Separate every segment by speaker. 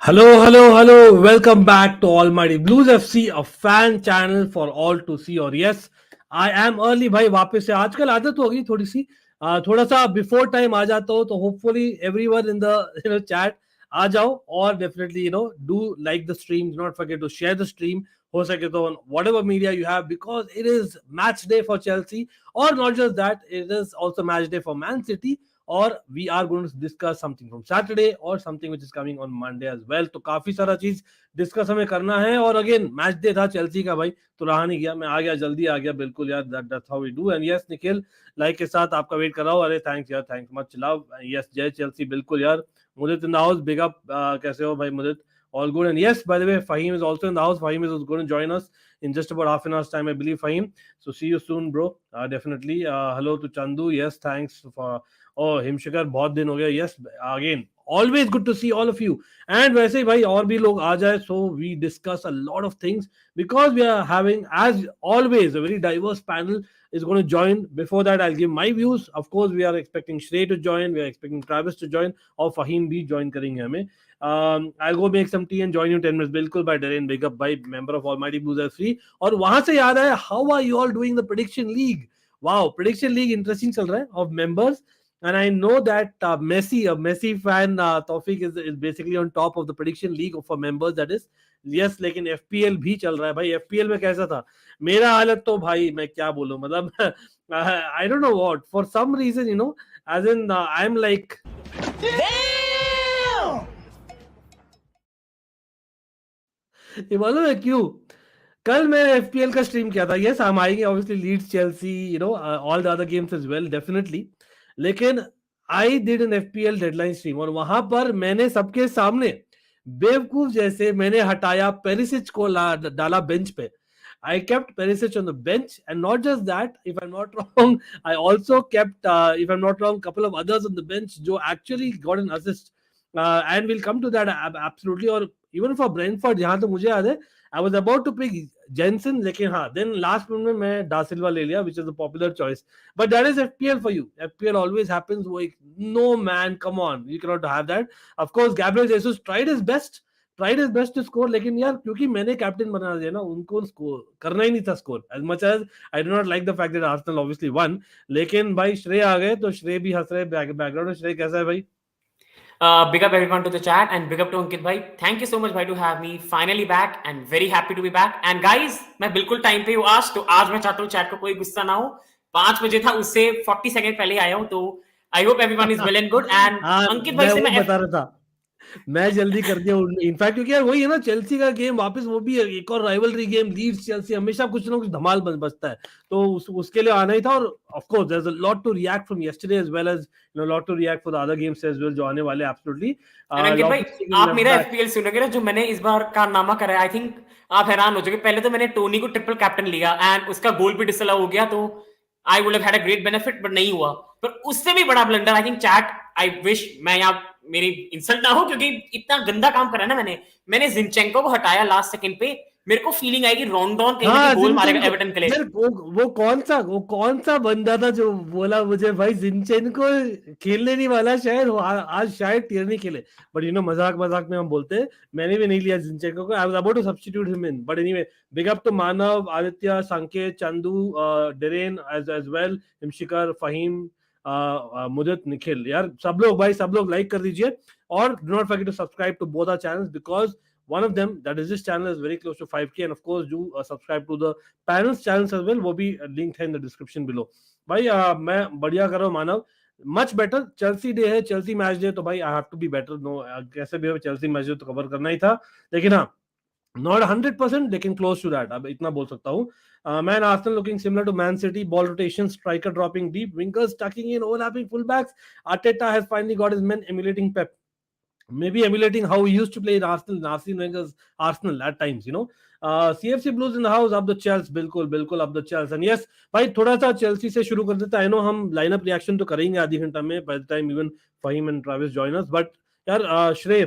Speaker 1: Hello. Welcome back to Almighty Blues FC, a fan channel for all to see. और yes, I am early भाई वापस से आजकल आदत हो गई थोड़ी सी थोड़ा सा बिफोर टाइम आ जाता हो तो hopefully everyone in the chat आ जाओ और definitely do like the stream, do not forget to share the stream हो सके तो whatever media you have, because it is match day for Chelsea, or not just that, it is also match day for Man City. और we are going to discuss something from Saturday or something which is coming on Monday as well. तो काफी सारा चीज discuss हमें करना है और again match day था चेल्सी का भाई, तो रहा नहीं गया, मैं आ गया, जल्दी आ गया बिल्कुल यार, that's how we do. And yes Nikhil like के साथ आपका वेट कर रहा हूँ. अरे थैंक्स यार, थैंक्स मच लव. यस जय चेल्सी बिल्कुल यार. Mudit in the house, big up. कैसे हो भाई मुदित? All good. And yes, by the way, Fahim is also in the house. Fahim is going to join us in just about half an hour's time, I believe, Fahim. So see you soon, bro. Definitely. Hello to Chandu. Yes, thanks for... Oh, Himshikar, बहुत दिन हो गया. Yes, again, always good to see all of you. And वैसे ही भाई और भी लोग आ जाए, so we discuss a lot of things because we are having, as always, a very diverse panel is going to join. Before that, I'll give my views. Of course, we are expecting Shrey to join. We are expecting Travis to join. और Fahim भी join करेंगे हमें. I'll go make some tea and join you 10 minutes. बिल्कुल by Darren, big up by member of Almighty Blues FC. और वहां से याद आया, how are you all doing the prediction league? Wow, prediction league interesting चल रहा है of members. And I know that a Messi fan, Taufik is basically on top of the prediction league for members, that is. Yes, लेकिन FPL भी चल रहा है भाई. FPL में कैसा था मेरा हालत, तो भाई मैं क्या बोलूं, मतलब I don't know what, for some reason, as in I'm like, ये मालूम है क्यों? कल मैं FPL का स्ट्रीम किया था. यस हम आएंगे obviously, Leeds Chelsea, all the other games as well definitely. लेकिन I did an FPL deadline stream और वहां पर मैंने सबके सामने बेवकूफ जैसे मैंने हटाया पेरिसिच को, डाला बेंच पे. I kept Perisic on the bench, and not just that, if I'm not wrong, I also kept, if I'm not wrong, couple of others on the bench जो actually got an assist. And we'll come to that absolutely. और even for Brentford, जहां तो मुझे याद है, I was about to pick Jensen, लेकिन हाँ, then last moment में मैं डा सिल्वा ले लिया, which is a popular choice. But that is FPL for you. FPL always happens. Like, no man, come on, you cannot have that. Of course, Gabriel Jesus tried his best to score, लेकिन यार क्योंकि मैंने captain बना दिया ना, उनको score करना ही नहीं था score. As much as I do not like the fact that Arsenal obviously won, लेकिन भाई श्रेय आ गए तो श्रेय भी हंस रहे बैकग्राउंड में. श्रेय कैसा है भाई?
Speaker 2: Big up everyone to the chat and big up to Ankit bhai. Thank you so much bhai to have me finally back and very happy to be back. And guys, मैं बिल्कुल time पे हूँ आज, तो आज मैं चाहता हूँ चैट को कोई गुस्सा ना हो. 5 बजे था, उससे 40 सेकंड पहले आया हूँ, तो I hope everyone is well and good. And अंकित भाई से मैं
Speaker 1: बता रहा था, मैं जल्दी कर दिया इनफैक्ट, क्योंकि यार वही है ना, चेल्सी का गेम वापस, वो भी एक और राइवलरी गेम, लीड्स चेल्सी, हमेशा कुछ ना कुछ धमाल बचता है, तो उसके लिए आना ही था. और of course there is a lot to react from yesterday as well as lot to react for the other games as well जो आने वाले. एब्सोल्युटली.
Speaker 2: अंकित भाई, आप मेरा FPL सुनोगे ना, जो मैंने इस बार कारनामा करा है, आई थिंक आप हैरान हो जाओगे. पहले तो मैंने टोनी को ट्रिपल कैप्टन लिया एंड उसका गोल भी डिसअलाउ हो गया, तो I would have had a great benefit, but नहीं हुआ. पर उससे भी बड़ा blunder, I think chat, I wish मैं यहाँ मेरी इंसल्ट ना हो, क्योंकि इतना गंदा काम करा ना मैंने जिनचेंको को हटाया लास्ट सेकंड पे. मेरे को फीलिंग आई कि रॉन्डॉन कहीं ना कहीं गोल मारेगा एवर्टन के लिए.
Speaker 1: वो कौन सा बंदा था जो बोला मुझे भाई जिनचेंको खेलने नहीं वाला, शायद आज शायद टियरनी खेले, बट मजाक में हम बोलते हैं. मैंने भी नहीं लिया जिनचेंको को. I was about to substitute him in, but anyway, big up to Manav, Aditya, Sanket, Chandu, Darren as well, Himshikhar, Faheem, Mudit, Nikhil. यार सब लोग लाइक कर दीजिए, और do not forget to subscribe to both our channels, because one of them, that is this channel, is very close to 5K, and of course do subscribe to the panels channels as well. वो भी link है in the description below. भाई मैं बढ़िया कर रहा हूँ Manav, much better. Chelsea day है, चेल्सी मैच डे, तो भाई I have to be better. No, कैसे भी हो, चेल्सी मैच डे तो कवर करना ही था, लेकिन हाँ, not 100%, लेकिन close to that. अब इतना बोल सकता हूँ. Man, Arsenal looking similar to Man City. Ball rotation, striker dropping deep, wingers tucking in, overlapping fullbacks. Arteta has finally got his men emulating Pep. Maybe emulating how he used to play in Arsenal, Arsene Wenger's Arsenal at times, CFC Blues in the house, up the Chelsea, बिल्कुल up the Chelsea. And yes, भाई थोड़ा सा Chelsea से शुरू कर देते हैं. I know हम लाइनअप रिएक्शन तो करेंगे आधी घंटा में, by the time even Fahim and Travis join us, but यार श्रेय,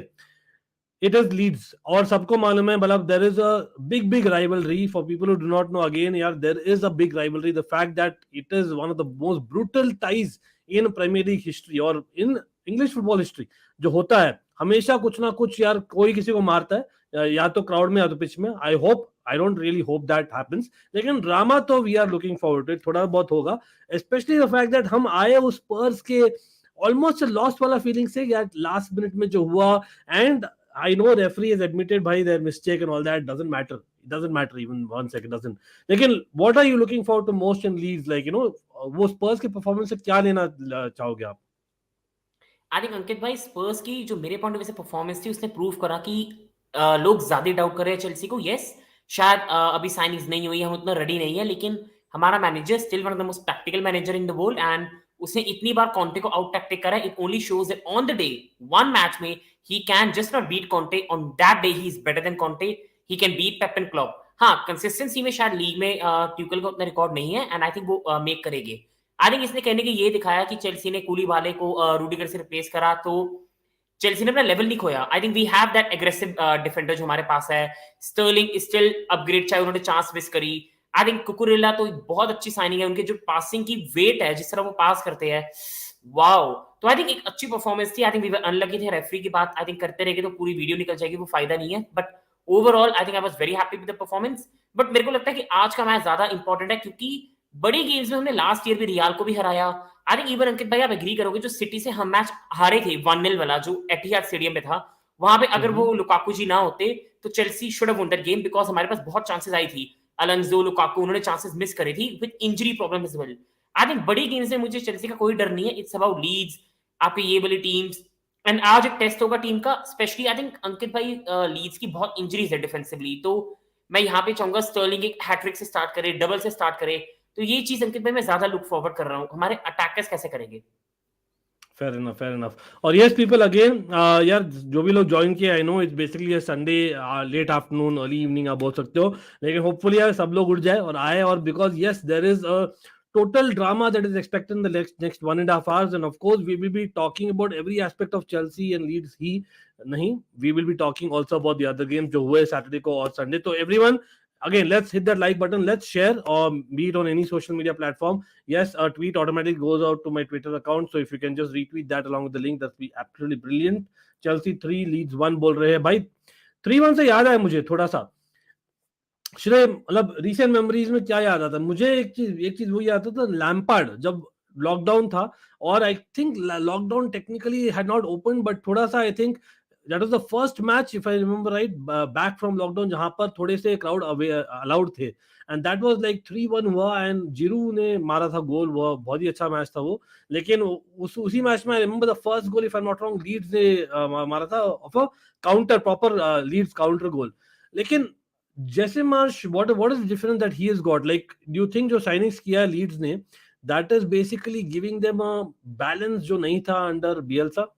Speaker 1: it is Leeds, और सबको मालूम है, मतलब there is a big rivalry. For people who do not know, again यार, there is a big rivalry. The fact that it is one of the most brutal ties in Premier League history or in English football history जो होता है. हमेशा कुछ ना कुछ यार कोई किसी को मारता है, या तो क्राउड में या तो पिच में. I don't really hope that happens, लेकिन ड्रामा तो we are looking forward to it, थोड़ा बहुत होगा. स्पेशली द फैक्ट दैट हम आए उस स्पर्स के ऑलमोस्ट लॉस्ट वाला फीलिंग से यार, लास्ट मिनट में जो हुआ. And I know referee has admitted by their mistake and all that, doesn't matter. It doesn't matter even 1 second, doesn't. लेकिन what are you looking forward to most in Leeds? Like, you know, वो स्पर्स के performance से क्या लेना चाहोगे आप?
Speaker 2: आई think Ankit भाई स्पर्स की जो मेरे पॉइंट ऑफ व्यू से परफॉर्मेंस थी उसने प्रूव करा कि लोग ज्यादा डाउट कर रहे हैं चेल्सी को. यस शायद अभी साइनिंग्स नहीं हुई, हम उतना रेडी नहीं है, लेकिन हमारा manager still one of the most practical manager in the world and उसने इतनी बार कॉन्टे को आउट टैक्टिक करा. It only shows that on the day one match में ही can just not beat Conte, on that day he is better than Conte, he can beat Pep and club. हाँ consistency में शायद league में ट्यूकल का उतना record नहीं है एंड आई थिंक वो मेक करेंगे. आई थिंक इसने कहने की ये दिखाया कि चेल्सी ने कूली वाले को रूडिगर से रिप्लेस करा तो चेल्सी ने अपना लेवल नहीं खोया. I think we have that aggressive defender जो हमारे पास है. स्टर्लिंग स्टिल अपग्रेड, चाहे उन्होंने चांस मिस करी. आई थिंक कुकुरेला तो बहुत अच्छी साइनिंग है. उनके जो पासिंग की वेट है, जिस तरह वो पास करते हैं, वाओ. तो आई थिंक एक अच्छी परफॉर्मेंस थी. I think we were unlucky थे. रेफरी की बात आई थिंक करते रहेंगे तो पूरी वीडियो निकल जाएगी, वो फायदा नहीं है. But overall I think I was very happy with the performance. But मेरे को लगता है कि आज का मैच ज्यादा इंपॉर्टेंट है क्योंकि बड़ी गेम्स में हमने लास्ट ईयर भी रियाल को भी हराया. आई थिंक इवन अंकित भाई आप एग्री करोगे, जो सिटी से हम मैच हारे थे 1-0 वाला जो एटिहाद स्टेडियम में था, वहां पे अगर वो लुकाकू जी ना होते तो Chelsea should have won that game because हमारे पास बहुत चांसेस आई थी. अलोंसो, लुकाकू, उन्होंने चांसेस मिस करे थी with injury problem as well. I think बड़ी गेम्स में मुझे चेल्सी का कोई डर नहीं है. इट्स अबाउट लीड्स, आपकी ये वाली टीम्स. एंड आज एक टेस्ट होगा टीम का, स्पेशली आई थिंक अंकित भाई लीड्स की बहुत इंजरीज है डिफेंसिवली. तो मैं यहाँ पे चाहूंगा स्टर्लिंग एक हैट्रिक से स्टार्ट करे, डबल से स्टार्ट करे. तो ये चीज अंकित भाई मैं ज्यादा लुक फॉरवर्ड कर रहा हूँ. हमारे अटैकर्स कैसे करेंगे?
Speaker 1: Fair enough, fair enough. और yes people again, यार जो भी लोग ज्वाइन किए, I know it's basically Sunday late afternoon early evening आप बोल सकते हो, लेकिन होपफुली यार सब लोग उठ जाए और आए. और because yes there is a total drama that is expected in the next 1.5 hours, and of course we will be talking about every aspect of Chelsea and Leeds. ही नहीं, we will be talking also about the other games जो हुए Saturday को और Sunday. तो everyone again let's hit that like button, let's share or be it on any social media platform. Yes, a tweet automatically goes out to my Twitter account, so if you can just retweet that along with the link, that'd be absolutely brilliant. Chelsea 3 Leeds 1 बोल रहे हैं भाई. 3-1 से याद आया मुझे थोड़ा सा श्रेय, मतलब रिसेंट मेमोरीज में क्या याद आता है मुझे, एक चीज वो याद आता था, लैम्पार्ड जब लॉकडाउन था, और I think lockdown technically had not open, but थोड़ा सा I think that was the first match if I remember right, back from lockdown, जहां पर थोड़े से crowd allowed थे, and that was like 3-1 हुआ and जिरू ने मारा था गोल. वो बहुत ही अच्छा मैच था वो. लेकिन उसी मैच में I remember the first goal if I'm not wrong, Leeds ने मारा था of a counter, proper Leeds counter goal. लेकिन जैसे Marsch, what is the difference that he has got? Like do you think जो signings किया Leeds ने, that is basically giving them a balance जो नहीं था under बियल्सा?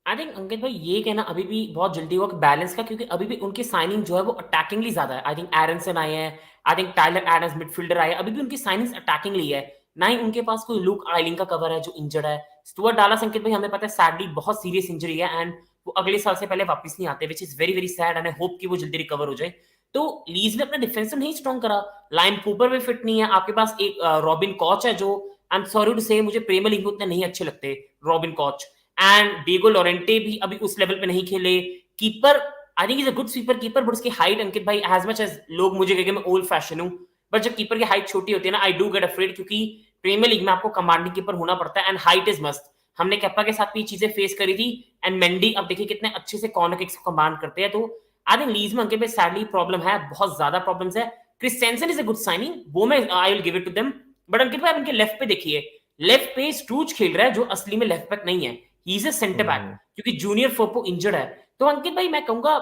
Speaker 2: आई थिंक अंकित भाई ये कहना अभी भी बहुत जल्दी होगा बैलेंस का, क्योंकि अभी भी उनकी साइनिंग जो है वो अटैकिंगली ज्यादा है. आई थिंक एरनसन आए हैं, I think Tyler Adams midfielder आए, अभी भी उनकी साइनिंग अटैकिंगली है. ना ही उनके पास कोई लुक आइलिंग का कवर है जो इंजर्ड है. स्टुअर्ट डाला अंकित भाई हमें पता है सैडली बहुत सीरियस इंजरी है एंड वो अगले साल से पहले वापस नहीं आते, which is very very sad and I hope कि वो जल्दी रिकवर हो जाए. तो लीज ने अपना डिफेंसिव नहीं स्ट्रॉन्ग करा. लाइन कूपर भी फिट नहीं है. आपके पास एक रॉबिन कॉच है जो आई एम सॉरी टू से मुझे प्रीमियर लीग में उतने नहीं अच्छे लगते, Robin Koch. And Diego Llorente भी अभी उस लेवल पे नहीं खेले. Keeper I think is a good sweeper keeper, but उसकी हाइट अंकित भाई एज मच एज लोग मुझे कहेंगे मैं ओल्ड फैशन हूं, बट जब कीपर की हाइट छोटी होती है ना, आई डू गेट अफ्रेड, क्योंकि प्रीमियर लीग में आपको कमांडिंग कीपर होना पड़ता है एंड हाइट इज मस्ट. हमने कैप्पा के साथ भी चीजें फेस करी थी. एंड मेंडी अब देखिए कितने अच्छे से कॉर्नर किक्स को कमांड करते हैं. तो आई थिंक लीज में अंकित भाई सैडली प्रॉब्लम है, बहुत ज्यादा प्रॉब्लम्स है. Christensen is a good signing, वो मैं I will give it to them. But Ankit भाई इनके लेफ्ट पे देखिए, लेफ्ट पे स्टूज खेल रहा है जो असली में लेफ्ट बैक नहीं है, he is a centre back, क्योंकि जूनियर फोपो इंजर्ड है. तो अंकित भाई मैं कहूंगा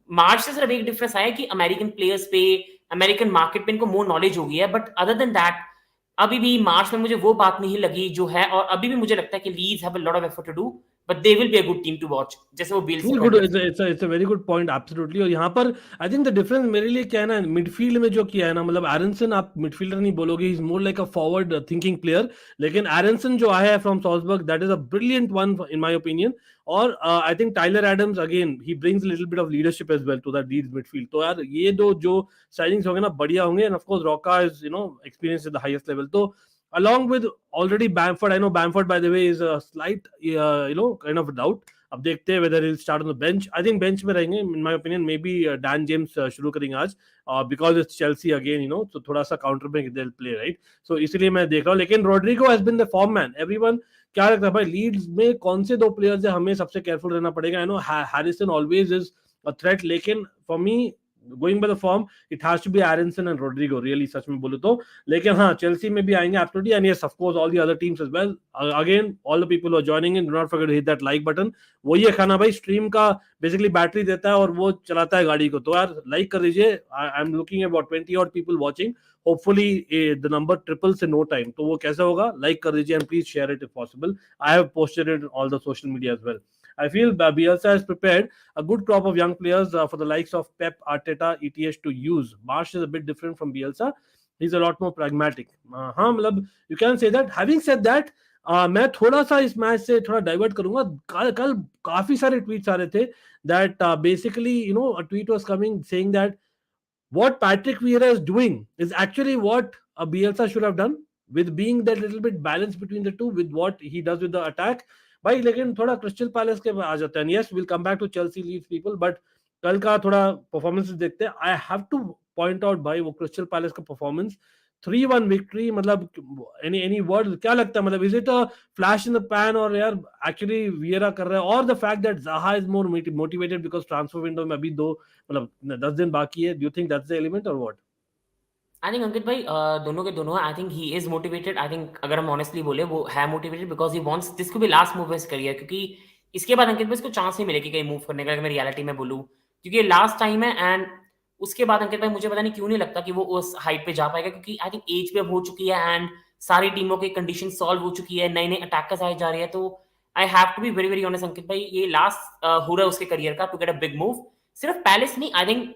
Speaker 2: मार्च से सिर्फ एक डिफरेंस आया कि अमेरिकन प्लेयर्स पे, अमेरिकन मार्केट पे इनको मोर नॉलेज हो गई है. बट अदर देन दैट अभी भी मार्च में मुझे वो बात नहीं लगी जो है, और अभी भी मुझे लगता है कि Leeds have a lot of effort to do, but they will be a good team to watch, जैसे वो Bielsa.
Speaker 1: It's a very good point absolutely. और यहाँ पर आई थिंक द डिफरेंस मेरे लिए क्या है ना, मिडफील्ड में जो किया है ना, मतलब एरनसन आप मिडफील्डर नहीं बोलोगे, he is more like a forward thinking player. लेकिन एरनसन जो आया है from Salzburg, that is a brilliant one in my opinion. और I think Tyler Adams again he brings little bit of leadership as well to that Leeds midfield. तो यार ये दो जो साइनिंग्स होंगे ना बढ़िया होंगे. End of course Rocha is you know experience at the highest level. तो along with already Bamford, I know Bamford by the way is a slight kind of doubt. अब देखते हैं whether he'll start on the bench. I think bench में रहेंगे in my opinion. Maybe Dan James शुरू करेंगे आज because it's Chelsea again, तो थोड़ा सा counter में they'll play, right? So इसलिए मैं देख रहा हूँ. लेकिन Rodrigo has been the form man. Everyone क्या लगता है भाई लीड्स में कौन से 2 प्लेयर्स है हमें सबसे केयरफुल रहना पड़ेगा? I know Harrison always is a threat, लेकिन for me going by the form it has to be Aronson and Rodrigo really, सच में बोलूं तो. लेकिन हाँ चेल्सी में भी आएंगे absolutely, and yes of course all the other teams as well. Again all the people who are joining in, do not forget to hit that like button. वो ये खाना भाई स्ट्रीम का बेसिकली बैटरी देता है और वो चलाता है गाड़ी को, तो यार लाइक कर दीजिए. I am looking about 20 odd people watching. Hopefully the number triples in no time. तो वो कैसे होगा? लाइक कर दीजिए and please share it if possible. I have posted it in all the social media as well. I feel Bielsa has prepared a good crop of young players for the likes of Pep, Arteta, ETH to use. Marsh is a bit different from Bielsa. He's a lot more pragmatic. हाँ मतलब you can say that. Having said that, मैं थोड़ा सा इस match से थोड़ा divert करूंगा. कल काफी सारे ट्वीट्स आ रहे थे that basically a tweet was coming saying that what Patrick Vieira is doing is actually what a Bielsa should have done, with being that little bit balance between the two with what he does with the attack. भाई लेकिन थोड़ा crystal palace के आ जाते हैं. Yes will come back to Chelsea Leeds people, but कल का थोड़ा परफॉर्मेंस देखते हैं. I have to point out भाई वो क्रिस्टल पैलेस का परफॉर्मेंस. 3-1 विक्ट्री, मतलब एनी वर्ड क्या लगता है? मतलब is it a flash in the pan और यार एक्चुअली वियरा कर रहा है, और the fact that Zaha is more motivated because transfer window में अभी 10 दिन बाकी है. Do you think that's the element और व्हाट?
Speaker 2: आई थिंक अंकित भाई दोनों के दोनों, I think he is motivated. I think अगर हम ऑनेस्टली बोले वो है motivated because he wants this to be last move his career, क्योंकि इसके बाद अंकित भाई इसको चांस नहीं मिलेगी कहीं मूव करने का, अगर मैं रियलिटी में बोलूँ, क्योंकि ये लास्ट टाइम है. एंड उसके बाद अंकित भाई मुझे पता नहीं क्यों नहीं लगता कि वो उस हाइट पे जा पाएगा, क्योंकि आई थिंक एज पे अब हो चुकी है एंड सारी टीमों की कंडीशन सॉल्व हो चुकी है, नए नए अटैकर्स आए जा रहे हैं. तो I have to be very very honest Ankit भाई, ये लास्ट हो रहा है उसके करियर का to get a big move. सिर्फ पैलेस नहीं, आई थिंक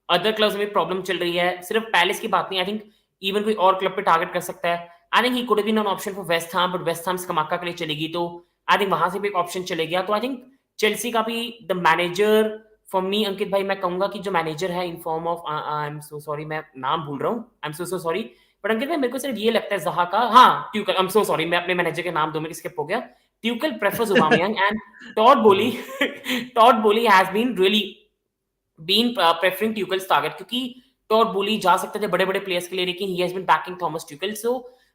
Speaker 2: अदर क्लब्स में प्रॉब्लम चल रही है, सिर्फ पैलेस की बात नहीं. आई थिंक इवन कोई और क्लब पे टारगेट कर सकता है. I think he could have been an option for West Ham, but West Ham Scamacca के लिए चलेगी, तो आई थिंक वहां से भी एक ऑप्शन चले गया. तो आई थिंक चेल्सी का भी the manager for me Ankit भाई, मैं कहूंगा कि जो मैनेजर है in form of, I am so sorry मैं नाम भूल रहा हूँ, I am so sorry, but Ankit भाई मेरे को सिर्फ ये लगता है ज़हा का, हाँ ट्यूकल, आई एम सो सॉरी मैं अपने मैनेजर के नाम 2 में स्किप हो गया. Tuchel prefers Aubameyang and Todd Boehly has been really been preferring Tuchel's target, क्योंकि टॉड बोली जा सकते थे बड़े बड़े प्लेयर्स के लिए, लेकिन he has been backing Thomas Tuchel. So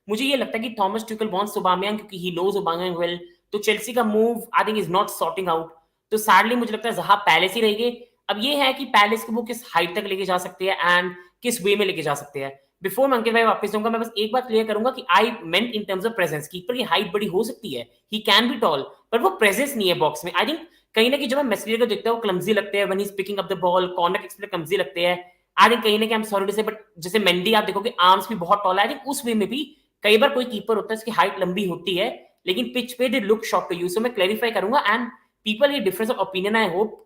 Speaker 2: मुझे ये लगता है कि थॉमस ट्यूकल वांट्स ओबामेयांग क्योंकि ही नोज ओबामेयांग वेल. तो चेल्सी का move I think is not sorting out. तो सैडली मुझे लगता है ज़हा पैलेस ही रहेगी. अब ये है कि पैलेस को वो किस हाइट तक लेके जा सकते हैं एंड किस वे में लेके जा सकते हैं. बिफोर मैं अंकित भाई वापस दूंगा, मैं बस एक बात क्लियर करूंगा कि I meant in terms of presence. Keeper की हाइट बड़ी हो सकती है, he can be tall, but वो प्रेजेंस नहीं है बॉक्स में. आई थिंक कहीं ना कहीं जब मैं मैसेजर को देखता हूँ क्लमजी लगते हैं, when he is picking up the ball, corner kicks पे क्लमजी लगते हैं. आई थिंक कहीं ना कहीं आई एम सॉरी टू से, बट जैसे मेंडी आप देखोगे आर्म्स भी बहुत टॉल है. आई थिंक उस वे में भी कई बार कोई कीपर होता है उसकी हाइट लंबी होती है, लेकिन पिच पे they look short to you. So मैं क्लैरिफाई करूंगा एंड पीपल ये difference of opinion, I hope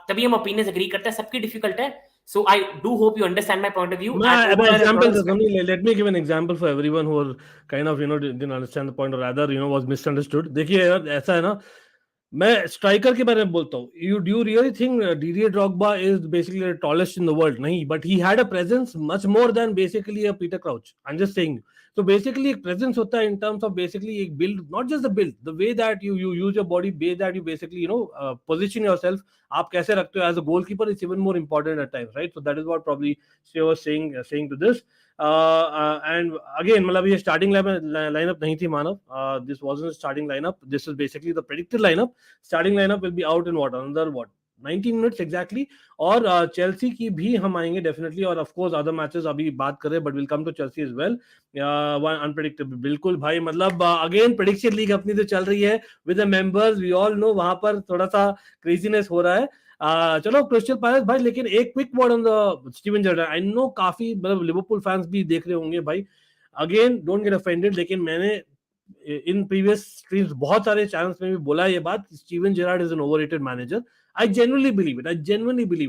Speaker 2: तभी हम ओपिनियंस एग्री करते हैं, सबकी डिफिकल्ट है. So I do hope you understand my point of view.
Speaker 1: Let me give an example for everyone who are kind of didn't understand the point or rather was misunderstood. देखिए यार ऐसा है ना, मैं स्ट्राइकर के बारे में बोलता हूँ. You really think Didier Drogba is basically the tallest in the world? नहीं, but he had a presence much more than basically a Peter Crouch. I'm just saying. So basically एक presence होता है in terms of basically एक build, not just the build, the way that you use your body, way that you basically position yourself. आप कैसे रखते हो as a goalkeeper is even more important at times, right? So that is what probably she was saying to this. And again मतलब ये starting lineup नहीं थी मानव. This wasn't starting lineup. This is basically the predicted lineup. Starting lineup will be out in another 19 minutes exactly. और Chelsea की भी हम आएंगे definitely, और ऑफ कोर्स अदर मैचेस अभी बात करें, but will come to Chelsea as well. Unpredictable बिल्कुल भाई, मतलब अगेन प्रेडिक्शन लीग अपनी तो चल रही है with the members, we all know वहां पर थोड़ा सा क्रेजीनेस हो रहा है. चलो क्रिस्टल पैलेस भाई, लेकिन एक quick word on the Steven Jordan. I know काफी मतलब लिवरपूल फैंस भी देख रहे होंगे भाई, अगेन डोंट गेट ऑफेंडेड, लेकिन मैंने इन प्रीवियस स्ट्रीम्स बहुत सारे चैनल्स में भी बोला ये बात, Steven Gerrard is an overrated manager. I genuinely believe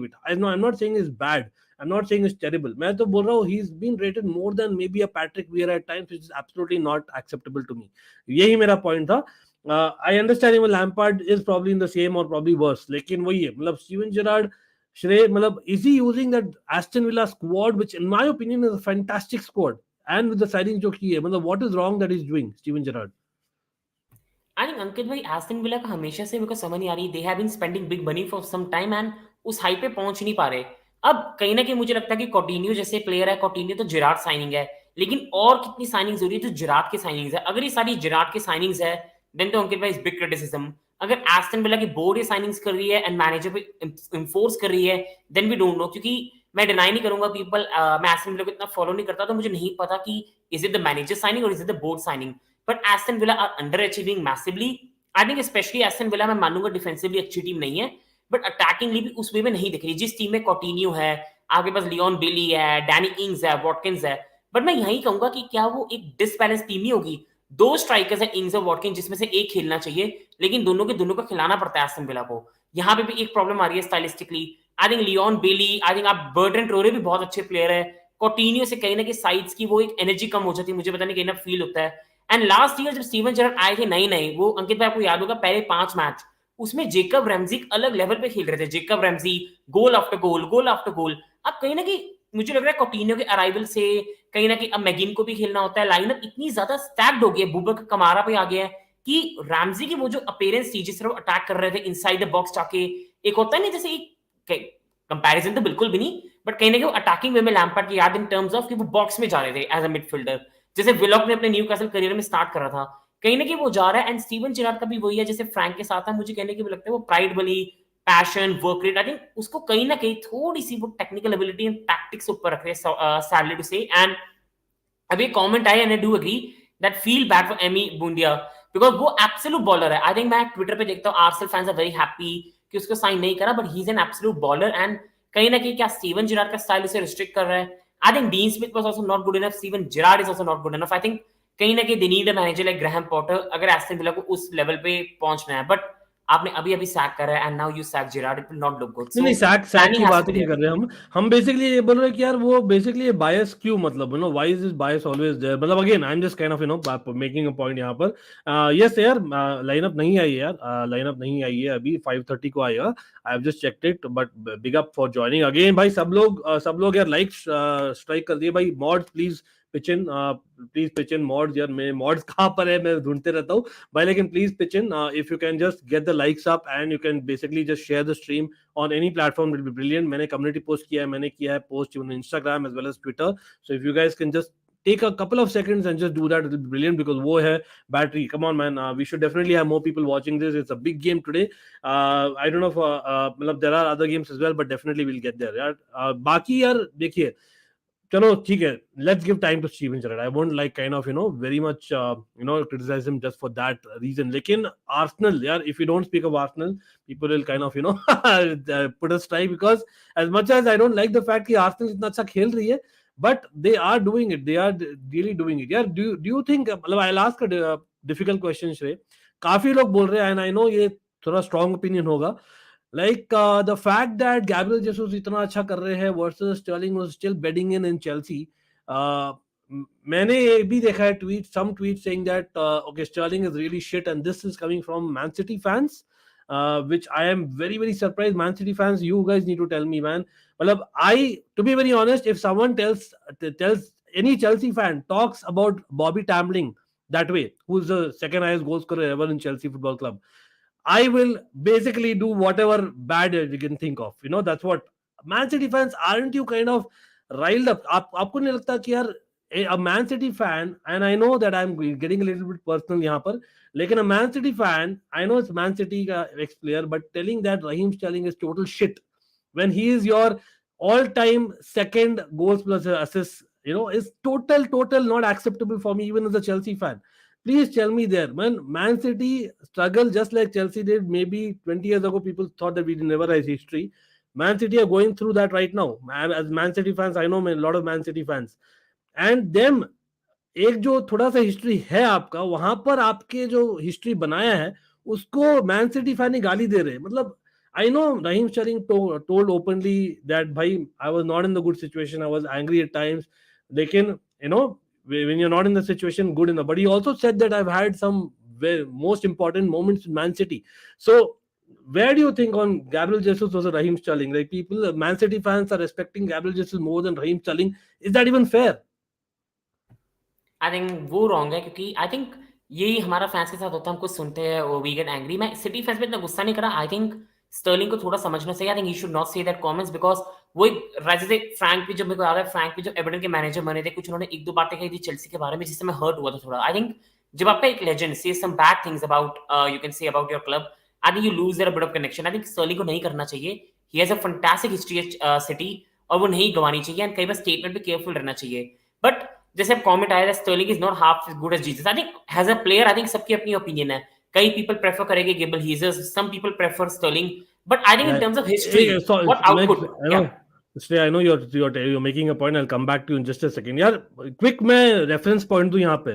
Speaker 1: it. I'm not saying it's bad. I'm not saying it's terrible. मैं तो बोल रहा हूँ he's been rated more than maybe a Patrick Vieira at times, which is absolutely not acceptable to me. यही मेरा point था. I understand even Lampard is probably in the same or probably worse. लेकिन वही है, मतलब Steven Gerrard, श्रेय मतलब is he using that Aston Villa squad, which in my opinion is a fantastic squad, and with the signings जो की है, मतलब what is wrong that he's doing Steven Gerrard?
Speaker 2: I think Ankit भाई Aston villa का हमेशा से मेरे को समझ नहीं आ रही, they have been spending big money for some time and उस हाई पे पहुंच नहीं पा रहे। अब कहीं ना कहीं मुझे लगता है कि कॉटिन्यू जैसे प्लेयर है, कॉटिन्यू तो जिराट साइनिंग है, लेकिन और कितनी साइनिंग्स हो रही है तो जिराट की साइनिंग्स है। अगर ये सारी जिराट की साइनिंग्स है देन तो अंकित भाई इज बिग क्रिटिसिज्म। अगर एस्टन विला की बोर्ड ये साइनिंग्स कर रही है एंड मैनेजर पे इन्फोर्स कर रही है देन वी डोंट नो, क्योंकि मैं डिनाई नहीं करूंगा पीपल, मैं एस्टन विला को इतना फॉलो नहीं करता तो मुझे नहीं पता कि is it the manager signing और is it the board signing. But Aston Villa are under achieving massively. I think specially Aston Villa मैं मानूंगा डिफेंसिवली अच्छी टीम नहीं है, बट अटैकिंगली भी उस वे में नहीं दिख रही। जिस टीम में कॉटिन्यू है, आगे बस लियोन बेली है, डैनी इंग्स है, वॉटकिंस है, बट मैं यही कहूंगा कि क्या वो एक डिसबैलेंस टीम ही होगी? दो स्ट्राइकर्स है इंग्स और वॉटकिंस, जिसमें से एक खेलना चाहिए, लेकिन दोनों के दोनों को खिलाना पड़ता है एस्टन विला को। यहाँ पे भी एक प्रॉब्लम आ रही है stylistically. I think Leon Bailey, I think आप बर्टन ट्रोरे भी बहुत अच्छे प्लेयर है, कॉटिन्यू से कहीं ना कहीं साइड्स की वो एक एनर्जी कम हो जाती है, मुझे पता नहीं कहीं ना फील होता है। एंड लास्ट ईयर जब स्टीवन जेरार्ड आए थे नई नई, वो अंकित भाई आपको याद होगा पहले 5 मैच उसमें जेकब रैमजी अलग लेवल पे खेल रहे थे। जेकब रैमजी गोल आफ्टर गोल, गोल आफ्टर गोल। अब कहीं ना कहीं मुझे लग रहा है कॉटिन्यो के अराइवल से कहीं ना कहीं अब मैगिन को भी खेलना होता है, लाइनअप इतनी ज्यादा स्टैक्ड हो गई है, बुबा कमारा पे आ गया है कि रैमजी की वो जो अपीयरेंस थी, जिस तरह अटैक कर रहे थे इनसाइड द बॉक्स जाके, एक होता है नहीं जैसे एक कंपैरिजन तो बिल्कुल भी नहीं, बट कहीं ना कहीं अटैकिंग वे में लैम्पार्ड की याद इन टर्म्स ऑफ कि वो बॉक्स में जा रहे थे एज अ मिडफील्डर, जैसे विलॉक ने अपने न्यूकासल करियर में स्टार्ट करा था। कहीं ना कहीं वो जा रहा है एंड स्टीवन जेरार्ड का भी वही है जैसे फ्रैंक के साथ है। मुझे कहने की भी लगता है वो प्राइड वाली passion work rate, I think उसको कहीं ना कहीं थोड़ी सी वो टेक्निकल एबिलिटी एंड टैक्टिक्स ऊपर रख रहे हैं, सैडली टू से। एंड अभी कमेंट आया and I do agree that feel bad for Emi Buendia, because वो एब्सोल्यूट बॉलर है। आई थिंक मैं ट्विटर पे देखता हूँ Arsenal fans are very happy कि उसको साइन नहीं करा, but he is an absolute baller. And कहीं ना कहीं क्या स्टीवन जेरार्ड का स्टाइल उसे रिस्ट्रिक्ट कर रहा है? I think Dean Smith was also not good enough, Steven Gerrard is also not good enough. I think कहीं ना कहीं they need a manager like Graham Potter अगर एस्टन विला को उस लेवल पे पहुंचना है। बट आपने अभी अभी सैक करा है and now you sack Gerrard, it will not look good.
Speaker 1: नहीं
Speaker 2: सो
Speaker 1: सैक
Speaker 2: प्लानिंग
Speaker 1: की
Speaker 2: हैज
Speaker 1: बात
Speaker 2: टू
Speaker 1: ही
Speaker 2: बी
Speaker 1: नहीं कर
Speaker 2: देयर।
Speaker 1: रहे हम बेसिकली ये बोल रहे हैं कि यार वो बेसिकली बायस क्यों, मतलब why is this bias always there, मतलब again I am just kind of making a point यहाँ पर। यस यार, लाइनअप नहीं आई है यार, लाइनअप नहीं आई है, अभी 5:30 को आएगा। I have just checked it, but big up for joining again भाई। सब लोग यार लाइक स्ट्राइक कर दिए भाई। Mods please pitch in, please pitch in mods यार। मेरे मॉड्स कहाँ पर है, मैं ढूंढते रहता हूँ भाई, लेकिन please pitch in if you can just get the likes up and you can basically just share the stream on any platform will be brilliant. मैंने community post किया है, मैंने किया है post on Instagram as well as Twitter. So if you guys can just take a couple of seconds and just do that, it will be brilliant because वो है battery. Come on man, we should definitely have more people watching this. It's a big game today. I don't know if मतलब there are other games as well, but definitely we'll get there यार। बाकी यार देखिए, चलो ठीक है, let's give time to Steven Gerrard. I won't like kind of very much criticize him just for that reason. लेकिन Arsenal यार, if you don't speak of Arsenal, people will kind of put a strike, because as much as I don't like the fact कि Arsenal इतना अच्छा खेल रही है, but they are doing it, they are really doing it यार। do you think, मतलब I'll ask a difficult question श्रेय। काफी लोग बोल रहे हैं and I know ये थोड़ा strong opinion होगा, like the fact that Gabriel Jesus इतना अच्छा कर रहे हैं versus Sterling was still bedding in Chelsea. मैंने ये भी देखा है some tweets saying that okay, Sterling is really shit, and this is coming from Man City fans, which I am very very surprised. Man City fans, you guys need to tell me, man. मतलब to be very honest, if someone tells any Chelsea fan talks about Bobby Tambling that way, who's the second highest goal scorer ever in Chelsea Football Club, I will basically do whatever bad you can think of. That's what Man City fans, aren't you kind of riled up? आपको नहीं लगता कि यार a Man City fan, and I know that I'm getting a little bit personal यहाँ पर, लेकिन a Man City fan, I know it's Man City का ex player, but telling that Raheem Sterling is total shit when he is your all-time second goals plus assists, is total not acceptable for me, even as a Chelsea fan. Please tell me there, man. Man City struggle just like Chelsea did maybe 20 years ago. People thought that we did never write history. Man City are going through that right now. As Man City fans, I know a lot of Man City fans. And them, एक जो थोड़ा सा history है आपका, वहां पर आपके जो हिस्ट्री बनाया है उसको मैन सिटी फैन ही गाली दे रहे हैं। मतलब I know Raheem Sterling told openly that भाई I was not in the good situation, I was angry at times, लेकिन when you're not in the situation good enough, but he also said that I've had some most important moments in Man City. So where do you think on Gabriel Jesus versus Raheem Sterling? Like people, Man City fans are respecting Gabriel Jesus more than Raheem Sterling. Is that even fair?
Speaker 2: I think वो wrong है, क्योंकि I think यही हमारा fans के साथ होता है, हम कुछ सुनते हैं वी गेट एंग्री। मैं सिटी फैंस पे इतना गुस्सा नहीं कर रहा। आई थिंक स्टर्लिंग को थोड़ा समझना चाहिए। आई think he should not say that comments because वो एक जैसे फ्रैंक भी, जब मेरे को याद है फ्रैंक भी जब एवर्टन के मैनेजर बने थे, कुछ उन्होंने एक दो बातें कही थी चेल्सी के बारे में जिससे मैं हर्ट हुआ था थोड़ा। आई थिंक जब आपका एक legend say some bad things about you can say about your club, I think you lose there a bit of connection. I think Sterling को नहीं करना चाहिए। He has a fantastic history at City और वो नहीं गंवानी चाहिए। And कई बार स्टेटमेंट पे केयरफुल रहना चाहिए। बट जैसे कमेंट आया Sterling is not half as good as Jesus. I think as a player I think सबकी अपनी ओपिनियन है। कई पीपल प्रेफर करेंगे Gabriel Jesus, some people prefer Sterling, but I think in terms of history what output या
Speaker 1: I know you're making a point. I'll come back to you in just a second. यार quick मैं reference point दूं यहाँ पे.